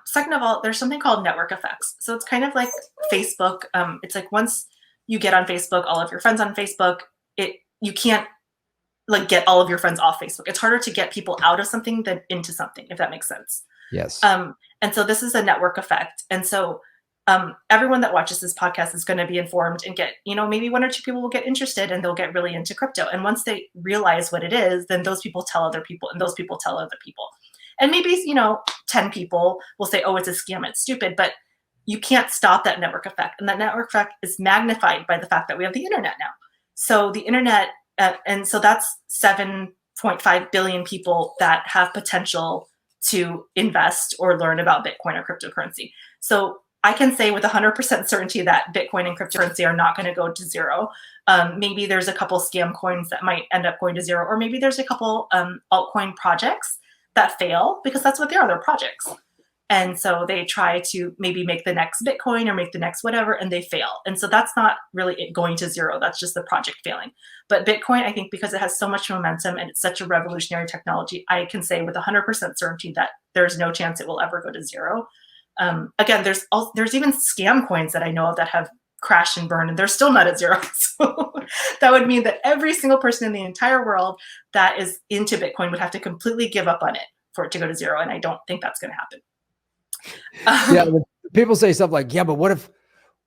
Second of all, there's something called network effects. So it's kind of like Facebook. It's like once you get on Facebook, all of your friends on Facebook, you can't like get all of your friends off Facebook. It's harder to get people out of something than into something, if that makes sense. Yes. And so this is a network effect. And so everyone that watches this podcast is going to be informed and get, maybe 1 or 2 people will get interested and they'll get really into crypto. And once they realize what it is, then those people tell other people, and those people tell other people. And maybe, 10 people will say, oh, it's a scam, it's stupid, but you can't stop that network effect. And that network effect is magnified by the fact that we have the internet now. So the internet, and so that's 7.5 billion people that have potential to invest or learn about Bitcoin or cryptocurrency. So I can say with 100% certainty that Bitcoin and cryptocurrency are not going to go to zero. Maybe there's a couple scam coins that might end up going to zero, or maybe there's a couple altcoin projects that fail, because that's what they are, they're projects. And so they try to maybe make the next Bitcoin or make the next whatever, and they fail. And so that's not really it going to zero. That's just the project failing. But Bitcoin, I think because it has so much momentum and it's such a revolutionary technology, I can say with 100% certainty that there's no chance it will ever go to zero. Again, there's even scam coins that I know of that have crashed and burned, and they're still not at zero. So that would mean that every single person in the entire world that is into Bitcoin would have to completely give up on it for it to go to zero. And I don't think that's going to happen. Yeah, people say stuff like, yeah, but what if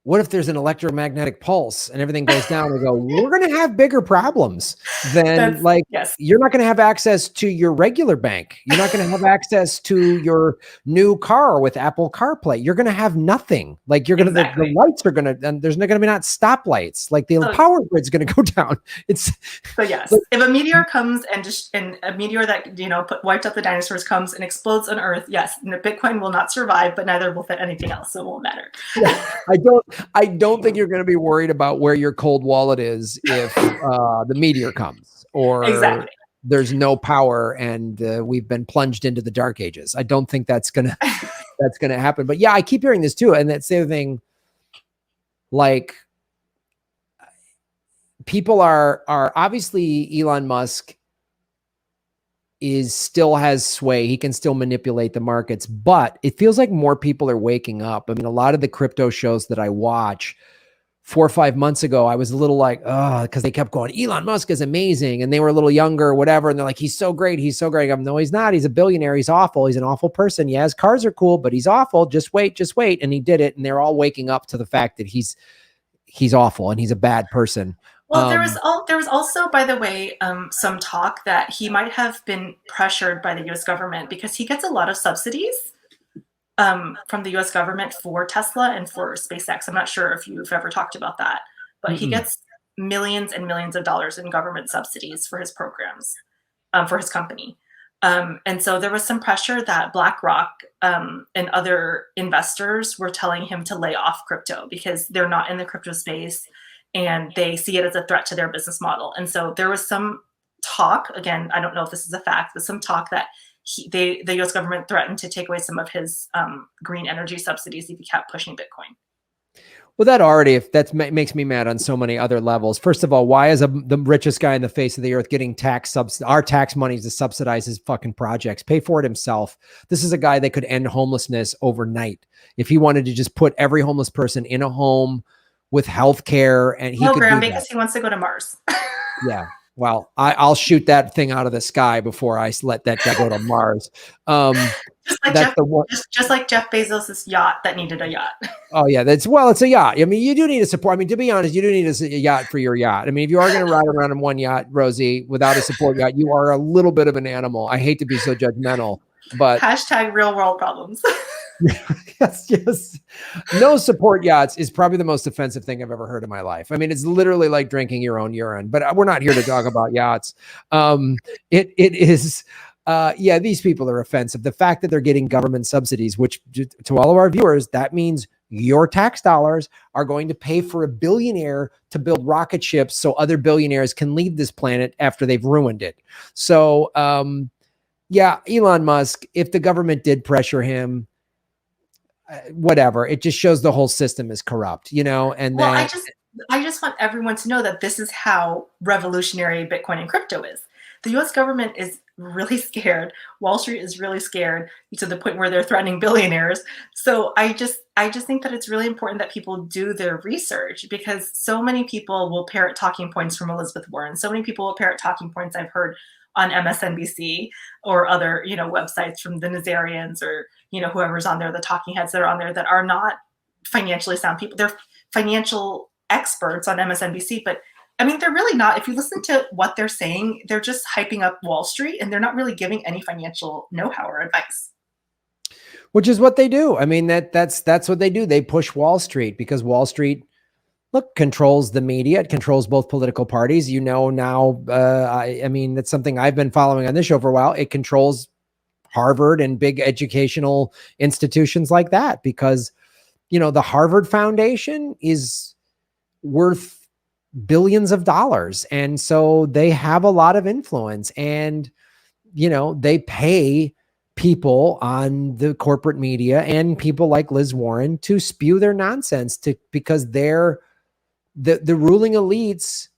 what if there's an electromagnetic pulse and everything goes down? And go, we're going to have bigger problems than like, yes. You're not going to have access to your regular bank. You're not going to have access to your new car with Apple CarPlay. You're going to have nothing. Like you're going to, the lights are going to, and there's not going to be not stoplights. Like the power grid's going to go down. So yes, if a meteor comes and a meteor that, you know, wiped out the dinosaurs comes and explodes on Earth, yes, Bitcoin will not survive, but neither will anything else. So it won't matter. Yeah, I don't think you're going to be worried about where your cold wallet is if the meteor comes or there's no power and we've been plunged into the dark ages. I don't think that's gonna happen. But yeah, I keep hearing this too, and that's the other thing. Like, people are obviously Elon Musk still has sway. He can still manipulate the markets, but it feels like more people are waking up. I mean, a lot of the crypto shows that I watch 4 or 5 months ago, I was a little like, oh, because they kept going, Elon Musk is amazing. And they were a little younger or whatever. And they're like, he's so great. He's so great. I'm no, he's not. He's a billionaire. He's awful. He's an awful person. Yeah, his cars are cool, but he's awful. Just wait. And he did it. And they're all waking up to the fact that he's awful and he's a bad person. Well, there was also, by the way, some talk that he might have been pressured by the U.S. government because he gets a lot of subsidies from the U.S. government for Tesla and for SpaceX. I'm not sure if you've ever talked about that, but he gets millions and millions of dollars in government subsidies for his programs, for his company. And so there was some pressure that BlackRock and other investors were telling him to lay off crypto because they're not in the crypto space and they see it as a threat to their business model. And so there was some talk, again, I don't know if this is a fact, but some talk that the U.S. government threatened to take away some of his green energy subsidies if he kept pushing Bitcoin. Well, that makes me mad on so many other levels. First of all, why is the richest guy in the face of the earth getting our tax money to subsidize his fucking projects? Pay for it himself. This is a guy that could end homelessness overnight. If he wanted to just put every homeless person in a home with health care, and he could Graham, do because he wants to go to Mars. Yeah. Well, I'll shoot that thing out of the sky before I let that guy go to Mars. Just like Jeff Bezos' yacht that needed a yacht. Oh yeah, it's a yacht. I mean, you do need a support. I mean, to be honest, you do need a yacht for your yacht. I mean, if you are going to ride around in one yacht, Rosie, without a support yacht, you are a little bit of an animal. I hate to be so judgmental, but hashtag real world problems. Yes. No support yachts is probably the most offensive thing I've ever heard in my life. I mean, it's literally like drinking your own urine, but we're not here to talk about yachts. It is, these people are offensive. The fact that they're getting government subsidies, which to all of our viewers, that means your tax dollars are going to pay for a billionaire to build rocket ships so other billionaires can leave this planet after they've ruined it. So, Elon Musk, if the government did pressure him, whatever, it just shows the whole system is corrupt, and I just want everyone to know that this is how revolutionary Bitcoin and crypto is. The US government is really scared. Wall Street is really scared to the point where they're threatening billionaires. So I just think that it's really important that people do their research because so many people will parrot talking points from Elizabeth Warren. So many people will parrot talking points I've heard on MSNBC or other, websites from the Nazarians or, whoever's on there, the talking heads that are on there that are not financially sound people. They're financial experts on MSNBC, but I mean, they're really not. If you listen to what they're saying, they're just hyping up Wall Street and they're not really giving any financial know-how or advice. Which is what they do. I mean, that's what they do. They push Wall Street because Wall Street, controls the media. It controls both political parties. Now, I mean, that's something I've been following on this show for a while. It controls Harvard and big educational institutions like that because, the Harvard Foundation is worth billions of dollars. And so they have a lot of influence and, they pay people on the corporate media and people like Liz Warren to spew their nonsense because they're the ruling elites.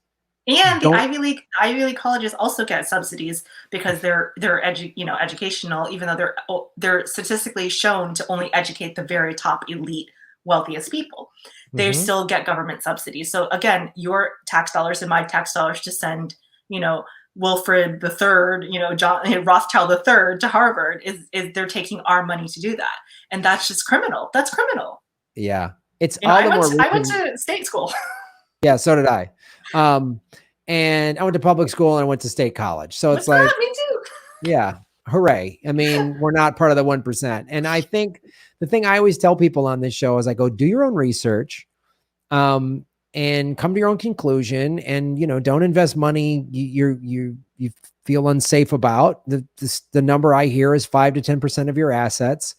And the Ivy League colleges also get subsidies because they're educational, even though they're statistically shown to only educate the very top elite wealthiest people. They still get government subsidies. So again, your tax dollars and my tax dollars to send, Wilfred III, John Rothschild III to Harvard is they're taking our money to do that. And that's just criminal. That's criminal. Yeah. It's You know, all the more I went reason. to state school. Yeah, so did I. And I went to public school and I went to state college. So it's What's like, up? Me too. yeah, hooray. I mean, we're not part of the 1%. And I think the thing I always tell people on this show is I go, do your own research, and come to your own conclusion, and, you know, don't invest money you feel unsafe about. The number I hear is 5 to 10% of your assets.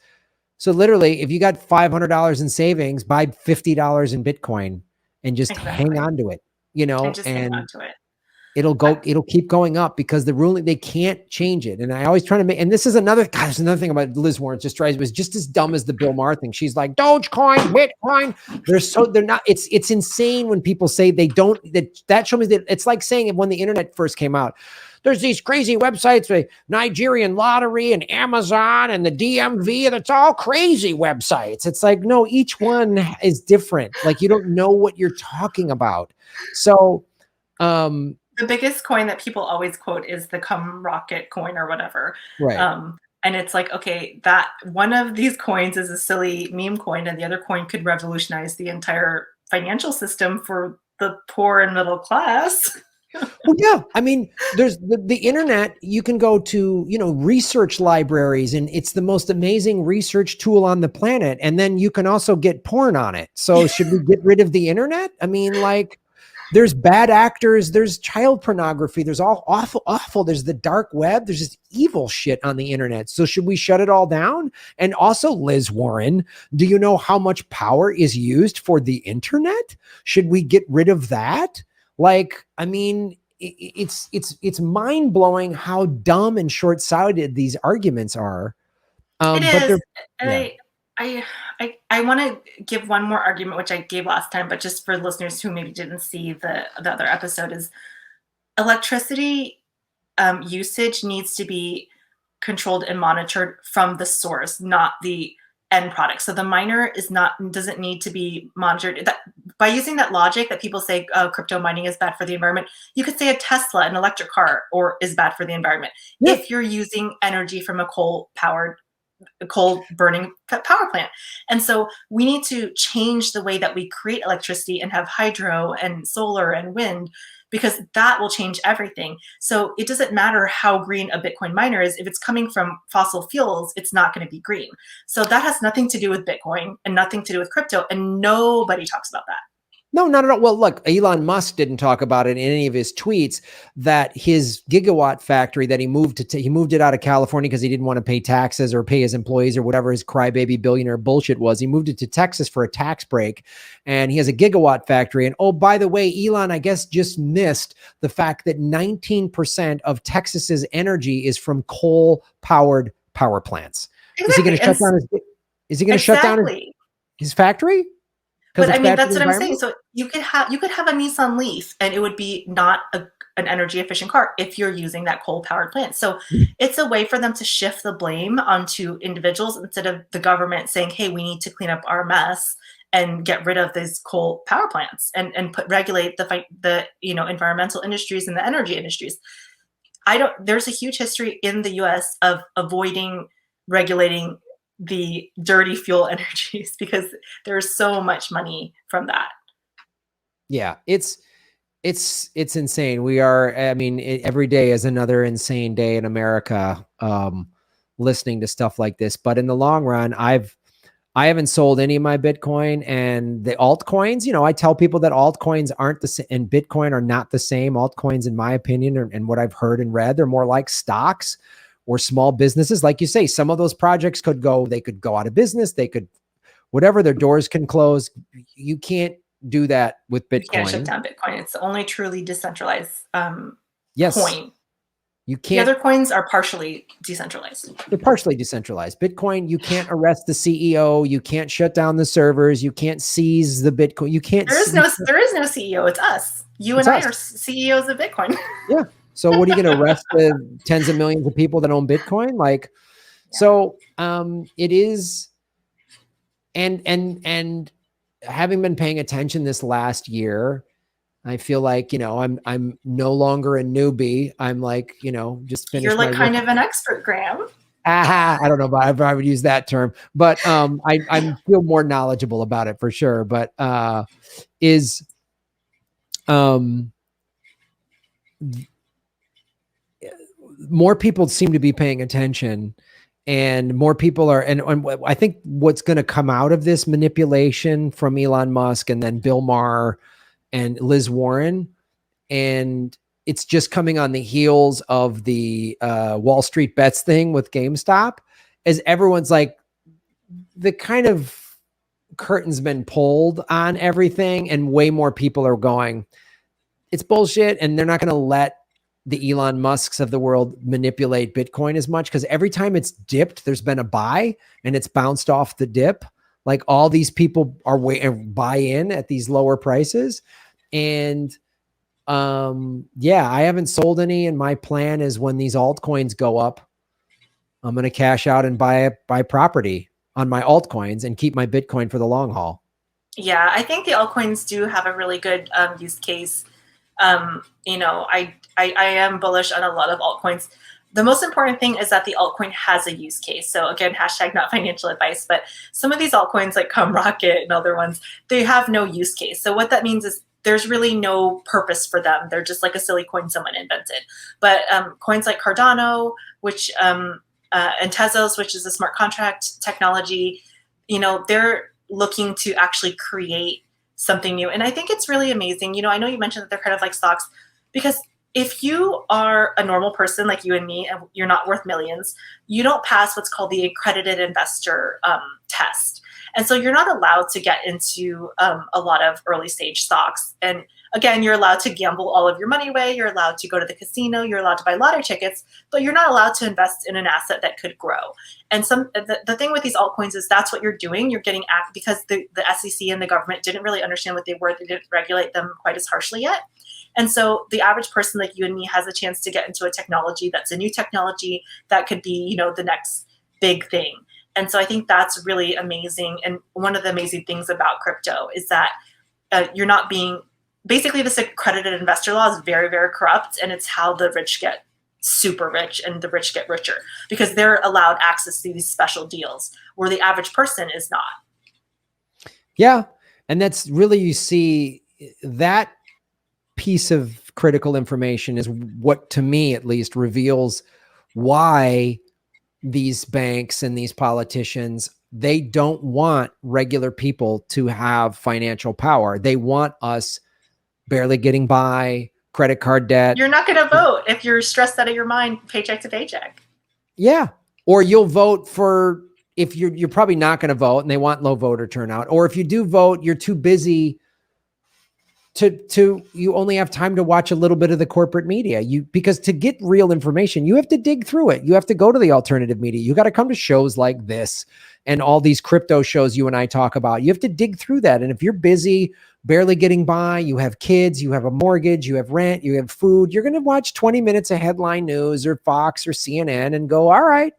So literally, if you got $500 in savings, buy $50 in Bitcoin and just hang Exactly. on to it, you And know, just hang on and to it. it'll keep going up because the ruling, they can't change it. And I always try to make, and this is another, God, there's another thing about Liz Warren, just drives me, was just as dumb as the Bill Maher thing. She's like, Dogecoin, Bitcoin. They're not, it's insane when people say they don't, that shows me that it's like saying when the internet first came out, there's these crazy websites, the Nigerian lottery and Amazon and the DMV, and it's all crazy websites. It's like, no, each one is different. Like, you don't know what you're talking about. So, the biggest coin that people always quote is the Come Rocket coin or whatever. right. And it's like, okay, that one of these coins is a silly meme coin, and the other coin could revolutionize the entire financial system for the poor and middle class. Well, yeah. I mean, there's the internet. You can go to, you know, research libraries, and it's the most amazing research tool on the planet. And then you can also get porn on it. So should we get rid of the internet? I mean, like, there's bad actors, there's child pornography, there's all awful. There's the dark web, there's just evil shit on the internet. So should we shut it all down? And also, Liz Warren, do you know how much power is used for the internet? Should we get rid of that? Like, I mean, it's mind blowing how dumb and short sighted these arguments are. It But is. they're, And yeah. I want to give one more argument, which I gave last time, but just for listeners who maybe didn't see the other episode, is electricity usage needs to be controlled and monitored from the source, not the end product. So the miner doesn't need to be monitored. That, by using that logic that people say crypto mining is bad for the environment, you could say a Tesla, an electric car, or is bad for the environment if you're using energy from a coal burning power plant. And so we need to change the way that we create electricity and have hydro and solar and wind, because that will change everything. So it doesn't matter how green a Bitcoin miner is. If it's coming from fossil fuels, it's not going to be green. So that has nothing to do with Bitcoin and nothing to do with crypto. And nobody talks about that. No, not at all. Well, look, Elon Musk didn't talk about it in any of his tweets, that his gigawatt factory that he moved it out of California because he didn't want to pay taxes or pay his employees or whatever his crybaby billionaire bullshit was. He moved it to Texas for a tax break, and he has a gigawatt factory. And oh, by the way, Elon, I guess, just missed the fact that 19% of Texas's energy is from coal-powered power plants. Exactly. Is he going to shut down is he going to shut down his factory? But I mean, that's what I'm saying. So you could have a Nissan Leaf and it would be not an energy efficient car if you're using that coal powered plant. So it's a way for them to shift the blame onto individuals instead of the government saying, hey, we need to clean up our mess and get rid of these coal power plants and regulate the environmental industries and the energy industries. There's a huge history in the US of avoiding regulating the dirty fuel energies because there's so much money from that. Yeah, it's insane. We are, I mean, every day is another insane day in America, listening to stuff like this. But in the long run, I haven't sold any of my Bitcoin, and the altcoins, I tell people that altcoins aren't the same and Bitcoin are not the same. Altcoins, in my opinion, and what I've heard and read, they're more like stocks or small businesses. Like you say, some of those projects could go out of business. They could, whatever, their doors can close. You can't do that with Bitcoin. You can't shut down Bitcoin. It's the only truly decentralized yes. coin. You can't. The other coins are partially decentralized. They're partially decentralized. Bitcoin, you can't arrest the CEO. You can't shut down the servers. You can't seize the Bitcoin. You can't. There is no CEO. It's us. You and I are CEOs of Bitcoin. Yeah. So what are you going to arrest the tens of millions of people that own Bitcoin? Like, yeah. So it is, and having been paying attention this last year, I feel like, I'm no longer a newbie. I'm like, just finished. You're like kind of an expert, Graham. I don't know about if I would use that term, but I feel more knowledgeable about it for sure. But is more people seem to be paying attention, and more people are, and I think what's going to come out of this manipulation from Elon Musk and then Bill Maher and Liz Warren, and it's just coming on the heels of the Wall Street Bets thing with GameStop, as everyone's like, the kind of curtain's been pulled on everything, and way more people are going, it's bullshit, and they're not going to let the Elon Musks of the world manipulate Bitcoin as much, because every time it's dipped, there's been a buy and it's bounced off the dip. Like, all these people are buy in at these lower prices. And yeah, I haven't sold any, and my plan is when these altcoins go up, I'm going to cash out and buy property on my altcoins and keep my Bitcoin for the long haul. Yeah, I think the altcoins do have a really good use case. You know, I am bullish on a lot of altcoins. The most important thing is that the altcoin has a use case. So again, hashtag not financial advice, but some of these altcoins like Rocket and other ones, they have no use case. So what that means is there's really no purpose for them. They're just like a silly coin someone invented. But coins like Cardano, which and Tezos, which is a smart contract technology, you know, they're looking to actually create something new. And I think it's really amazing. You know, I know you mentioned that they're kind of like stocks, because if you are a normal person like you and me, and you're not worth millions, you don't pass what's called the accredited investor test. And so you're not allowed to get into a lot of early stage stocks. And again, you're allowed to gamble all of your money away. You're allowed to go to the casino. You're allowed to buy lottery tickets, but you're not allowed to invest in an asset that could grow. And the thing with these altcoins is that's what you're doing. You're getting because the SEC and the government didn't really understand what they were. They didn't regulate them quite as harshly yet. And so the average person like you and me has a chance to get into a technology that's a new technology that could be, you know, the next big thing. And so I think that's really amazing. And one of the amazing things about crypto is that you're not being, basically this accredited investor law is very, very corrupt. And it's how the rich get super rich and the rich get richer, because they're allowed access to these special deals where the average person is not. Yeah. And that's really, you see, that piece of critical information is what, to me at least, reveals why these banks and these politicians, they don't want regular people to have financial power. They want us barely getting by, credit card debt. You're not going to vote if you're stressed out of your mind, paycheck to paycheck. Yeah. Or you'll vote for, if you're probably not going to vote and they want low voter turnout. Or if you do vote, you're too busy you only have time to watch a little bit of the corporate media. Because to get real information, you have to dig through it. You have to go to the alternative media. You got to come to shows like this and all these crypto shows you and I talk about. You have to dig through that. And if you're busy, barely getting by, you have kids, you have a mortgage, you have rent, you have food, you're going to watch 20 minutes of headline news or Fox or CNN and go, all right,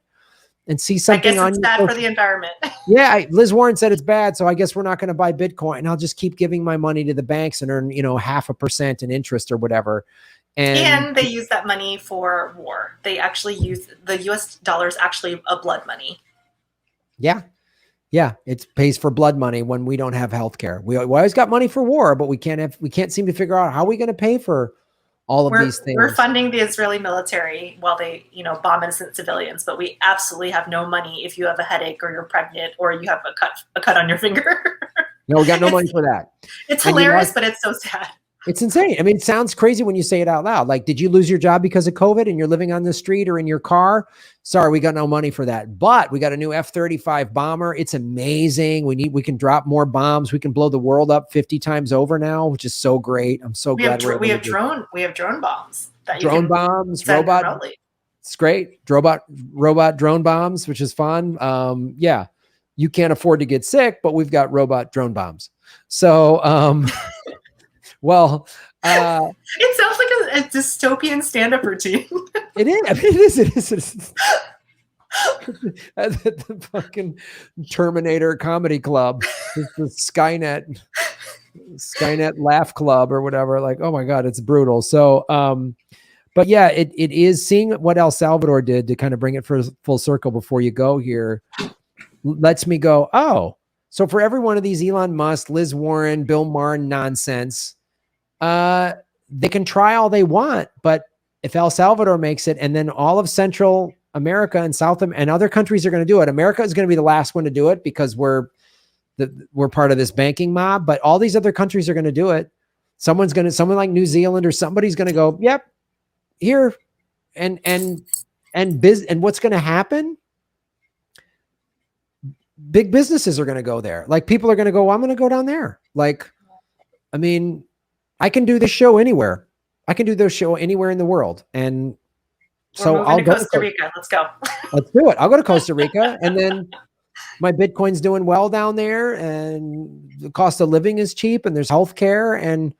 and see something I guess it's bad for the environment. Yeah, Liz Warren said it's bad, so I guess we're not going to buy Bitcoin. I'll just keep giving my money to the banks and earn, 0.5% in interest or whatever. And they use that money for war. They actually use the U.S. dollar is actually a blood money. Yeah, it pays for blood money when we don't have healthcare. We always got money for war, but we can't seem to figure out how we're going to pay for all of these things. We're funding the Israeli military while they, bomb innocent civilians, but we absolutely have no money if you have a headache or you're pregnant or you have a cut on your finger. No, we got no money for that. It's hilarious, but it's so sad. It's insane. I mean, it sounds crazy when you say it out loud. Like, did you lose your job because of COVID and you're living on the street or in your car? Sorry, we got no money for that. But we got a new F-35 bomber. It's amazing. We can drop more bombs. We can blow the world up 50 times over now, which is so great. I'm so glad we have drone bombs. Drone bombs, robot. Remotely. It's great. Robot drone bombs, which is fun. Yeah, you can't afford to get sick, but we've got robot drone bombs. So, well, it sounds like a dystopian stand-up routine. It is. I mean, it is. The fucking Terminator Comedy Club, the Skynet Laugh Club or whatever. Like, oh my God, it's brutal. So, But yeah, it is seeing what El Salvador did to kind of bring it for full circle before you go here. Lets me go, oh, so for every one of these Elon Musk, Liz Warren, Bill Maher nonsense, they can try all they want, but if El Salvador makes it, and then all of Central America and South and other countries are going to do it, America is going to be the last one to do it because we're part of this banking mob. But all these other countries are going to do it. Someone like New Zealand or somebody's going to go, yep, here, and what's going to happen? Big businesses are going to go there. Like people are going to go, well, I'm going to go down there. Like, I mean, I can do this show anywhere. I can do this show anywhere in the world. And so I'll go to Costa Rica. Let's go. Let's do it. I'll go to Costa Rica, and then my Bitcoin's doing well down there, and the cost of living is cheap, and there's healthcare, and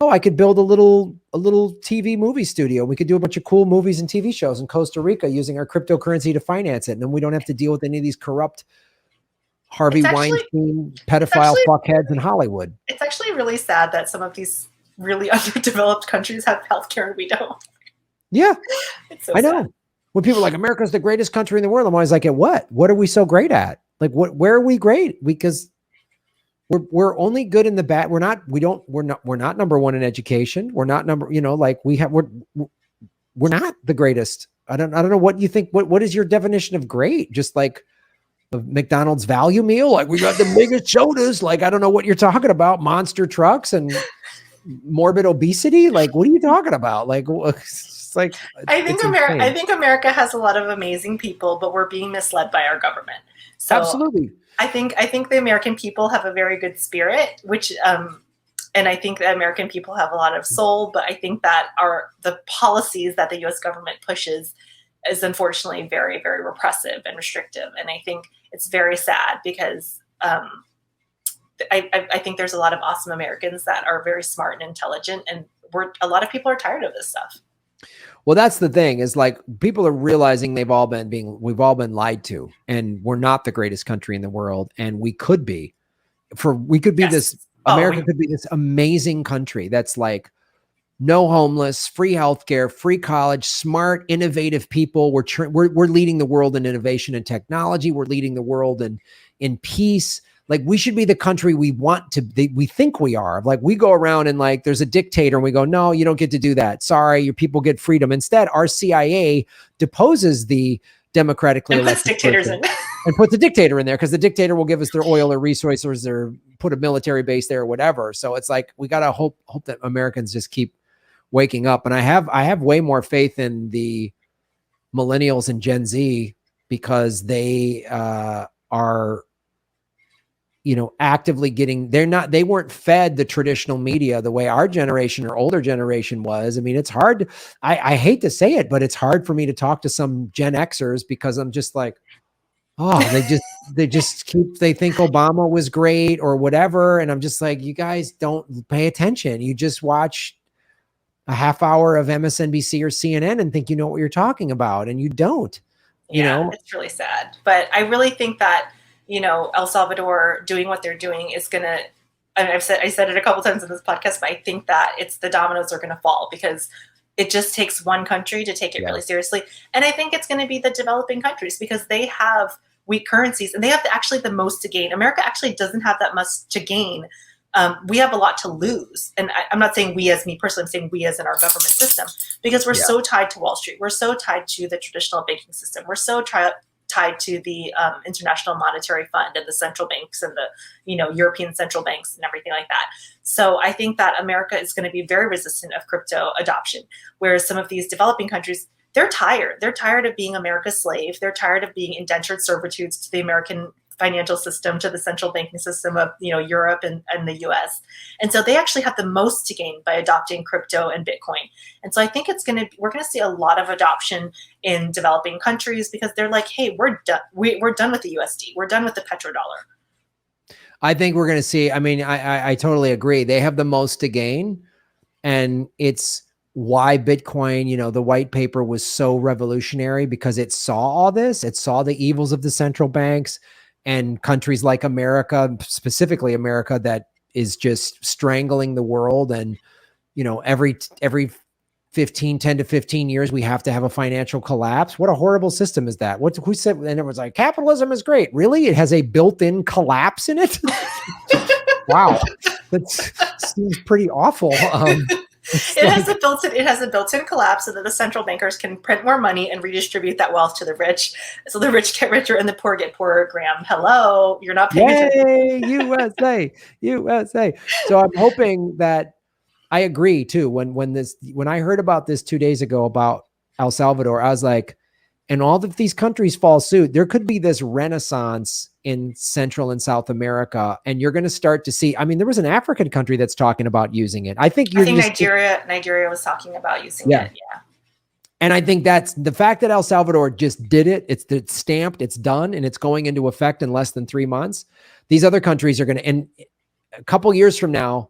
I could build a little TV movie studio. We could do a bunch of cool movies and TV shows in Costa Rica using our cryptocurrency to finance it, and then we don't have to deal with any of these corrupt Harvey Weinstein pedophile fuckheads in Hollywood. It's actually really sad that some of these really underdeveloped countries have healthcare and we don't. Yeah, it's so I know. sad. When people are like, America's the greatest country in the world, I'm always like, at what? What are we so great at? Like, where are we great? Because we're only good in the bad. We're not number one in education. We're not we're not the greatest. I don't know what you think. What is your definition of great? Just like a McDonald's value meal? Like we got the biggest sodas. Like, I don't know what you're talking about. Monster trucks and morbid obesity. Like, what are you talking about? Like, it's like, I think America has a lot of amazing people, but we're being misled by our government. So absolutely. I think the American people have a very good spirit, which, and I think the American people have a lot of soul, but I think that the policies that the U.S. government pushes is unfortunately very, very repressive and restrictive. And I think it's very sad because I think there's a lot of awesome Americans that are very smart and intelligent, and a lot of people are tired of this stuff. Well, that's the thing is like people are realizing we've all been lied to, and we're not the greatest country in the world. And we could be this, America could be this amazing country that's like no homeless, free healthcare, free college, smart, innovative people. We're leading the world in innovation and technology. We're leading the world in peace. Like we should be the country we think we are. Like we go around and like there's a dictator and we go, no, you don't get to do that. Sorry, your people get freedom. Instead, our CIA deposes the democratically elected dictators in. and puts a dictator in there because the dictator will give us their oil or resources or put a military base there or whatever. So it's like we gotta hope that Americans just keep waking up. And I have way more faith in the millennials and Gen Z because they are actively they weren't fed the traditional media the way our generation or older generation was. I mean, it's hard. I hate to say it, but it's hard for me to talk to some Gen Xers because I'm just like, they think Obama was great or whatever. And I'm just like, you guys don't pay attention. You just watch a half hour of MSNBC or CNN and think you know what you're talking about. And you don't, it's really sad. But I really think that, El Salvador doing what they're doing is going to, and I said it a couple times in this podcast, but I think that it's the dominoes are going to fall because it just takes one country to take it really seriously. And I think it's going to be the developing countries because they have weak currencies and they have actually the most to gain. America actually doesn't have that much to gain. We have a lot to lose. And I'm not saying we as me personally, I'm saying we as in our government system, because we're so tied to Wall Street. We're so tied to the traditional banking system. We're so tied to the International Monetary Fund and the central banks and the European central banks and everything like that. So I think that America is going to be very resistant of crypto adoption, whereas some of these developing countries, they're tired. They're tired of being America's slave. They're tired of being indentured servitudes to the American financial system, to the central banking system of Europe and the US. And so they actually have the most to gain by adopting crypto and Bitcoin. And so I think we're going to see a lot of adoption in developing countries because they're like, hey, we're done. We're done with the USD. We're done with the petrodollar. I think we're going to see, I totally agree. They have the most to gain. And it's why Bitcoin, the white paper was so revolutionary because it saw all this. It saw the evils of the central banks and countries like America, specifically America, that is just strangling the world. And, every 10 to 15 years, we have to have a financial collapse. What a horrible system is that? Who said, and it was like, capitalism is great. Really? It has a built-in collapse in it? Wow. That seems pretty awful. It has a built-in collapse so that the central bankers can print more money and redistribute that wealth to the rich. So the rich get richer and the poor get poorer. Graham, hello, you're not paying attention. USA, USA. So I'm hoping that I agree too. When I heard about this 2 days ago about El Salvador, I was like, and all of these countries fall suit, there could be this renaissance in Central and South America, and you're going to start to see. I mean, there was an African country that's talking about using it. I think Nigeria was talking about using it. Yeah. And I think that's the fact that El Salvador just did it. It's stamped, it's done, and it's going into effect in less than 3 months. These other countries are going to, and a couple years from now,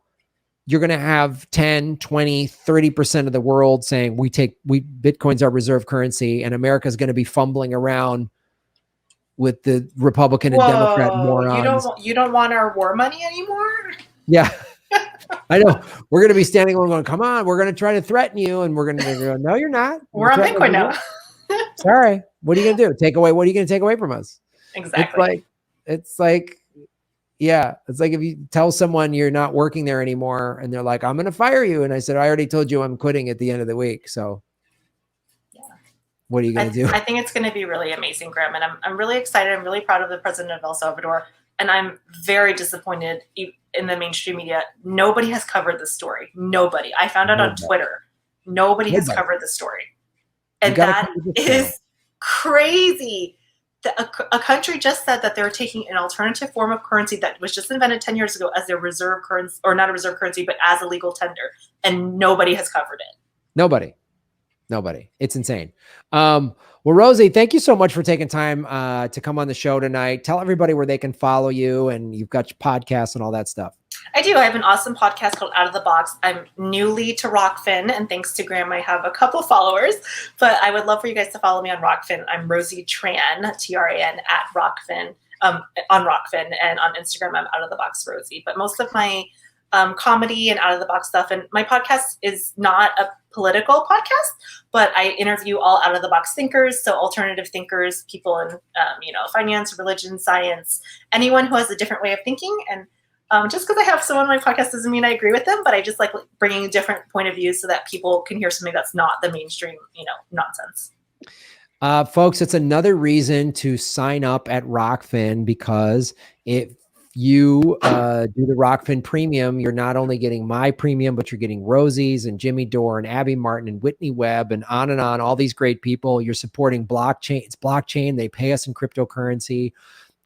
you're going to have 10, 20, 30% of the world saying Bitcoin's our reserve currency, and America's going to be fumbling around with the Republican and Democrat morons. You don't want our war money anymore? Yeah. I know. We're going to be standing along going, come on, we're going to try to threaten you. And we're going to go, no, you're not. We're on Bitcoin now. Sorry. What are you going to do? Take away? What are you going to take away from us? Exactly. It's like, yeah, it's like if you tell someone you're not working there anymore and they're like, I'm going to fire you. And I said, I already told you I'm quitting at the end of the week. So yeah, what are you going to do? I think it's going to be really amazing, Graham. And I'm really excited. I'm really proud of the president of El Salvador. And I'm very disappointed in the mainstream media. Nobody has covered this story. Nobody. I found out on Twitter. Nobody has covered the story. And that is crazy. A country just said that they're taking an alternative form of currency that was just invented 10 years ago as their reserve currency, or not a reserve currency, but as a legal tender. And nobody has covered it. Nobody. It's insane. Well, Rosie, thank you so much for taking time to come on the show tonight. Tell everybody where they can follow you, and you've got your podcasts and all that stuff. I do. I have an awesome podcast called Out of the Box. I'm newly to Rockfin, and thanks to Graham, I have a couple followers, but I would love for you guys to follow me on Rockfin. I'm Rosie Tran, T-R-A-N, at Rockfin, on Rockfin, and on Instagram, I'm Out of the Box Rosie. But most of my comedy and out of the box stuff, and my podcast is not a political podcast, but I interview all out of the box thinkers, so alternative thinkers, people in finance, religion, science, anyone who has a different way of thinking. And just because I have someone on my podcast doesn't mean I agree with them, but I just like bringing a different point of view so that people can hear something that's not the mainstream, nonsense. Folks, it's another reason to sign up at Rockfin, because if you do the Rockfin Premium, you're not only getting my premium, but you're getting Rosie's and Jimmy Dore and Abby Martin and Whitney Webb and on, all these great people. You're supporting blockchain. It's blockchain. They pay us in cryptocurrency.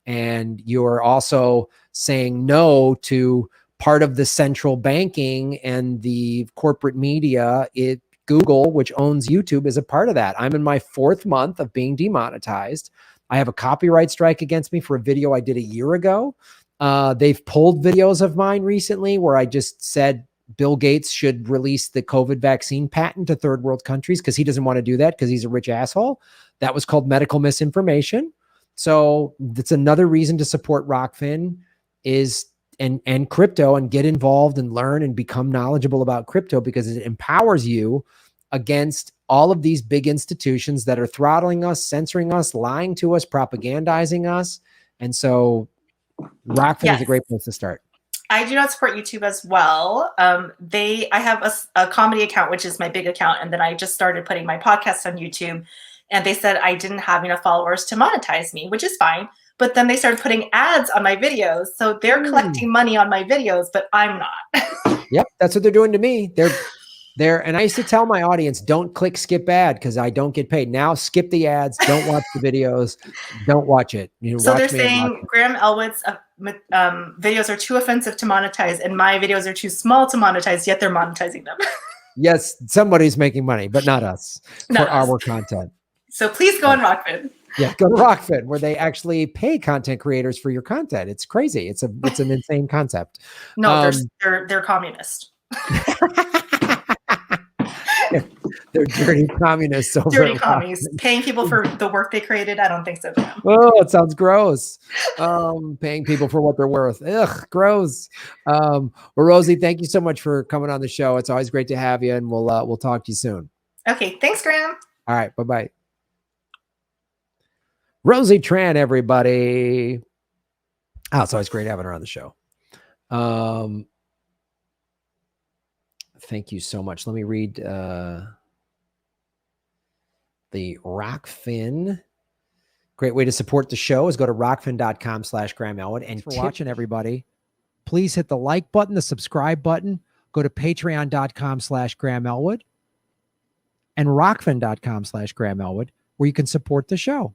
And you're also saying no to part of the central banking and the corporate media. Google, which owns YouTube, is a part of that. I'm in my 4th month of being demonetized. I have a copyright strike against me for a video I did a year ago. They've pulled videos of mine recently where I just said Bill Gates should release the COVID vaccine patent to third world countries because he doesn't want to do that because he's a rich asshole. That was called medical misinformation. So that's another reason to support Rockfin and crypto, and get involved and learn and become knowledgeable about crypto, because it empowers you against all of these big institutions that are throttling us, censoring us, lying to us, propagandizing us. And so Rockfin is a great place to start. I do not support YouTube as well. I have a comedy account, which is my big account. And then I just started putting my podcast on YouTube, and they said I didn't have enough followers to monetize me, which is fine. But then they started putting ads on my videos. So they're collecting money on my videos, but I'm not. Yep. That's what they're doing to me. And I used to tell my audience, don't click skip ad because I don't get paid. Now skip the ads. Don't watch the videos. Don't watch it. So they're saying Graham Elwood's videos are too offensive to monetize, and my videos are too small to monetize, yet they're monetizing them. Yes, somebody's making money, but not us for our content. So please go on Rockfin. Yeah, go to Rockfin, where they actually pay content creators for your content. It's crazy. It's an insane concept. No, they're communist. They're dirty communists over Dirty at commies. Rockfin. Paying people for the work they created? I don't think so, Graham. Oh, it sounds gross. Paying people for what they're worth. Ugh, gross. Well, Rosie, thank you so much for coming on the show. It's always great to have you, and we'll talk to you soon. Okay, thanks, Graham. All right, bye-bye. Rosie Tran, everybody. Oh, it's always great having her on the show. Thank you so much. Let me read the Rockfin. Great way to support the show is go to rockfin.com/Graham Elwood. And for watching, everybody, please hit the like button, the subscribe button. Go to patreon.com/Graham Elwood and rockfin.com/Graham Elwood, where you can support the show.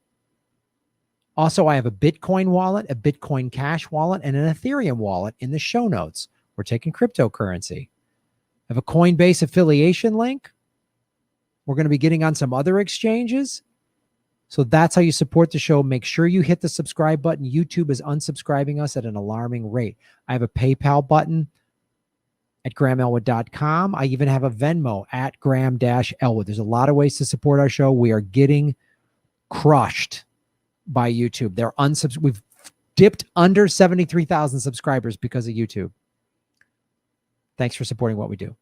Also, I have a Bitcoin wallet, a Bitcoin Cash wallet, and an Ethereum wallet in the show notes. We're taking cryptocurrency. I have a Coinbase affiliation link. We're going to be getting on some other exchanges. So that's how you support the show. Make sure you hit the subscribe button. YouTube is unsubscribing us at an alarming rate. I have a PayPal button at GrahamElwood.com. I even have a Venmo at Graham-Elwood. There's a lot of ways to support our show. We are getting crushed by YouTube. We've dipped under 73,000 subscribers because of YouTube. Thanks for supporting what we do.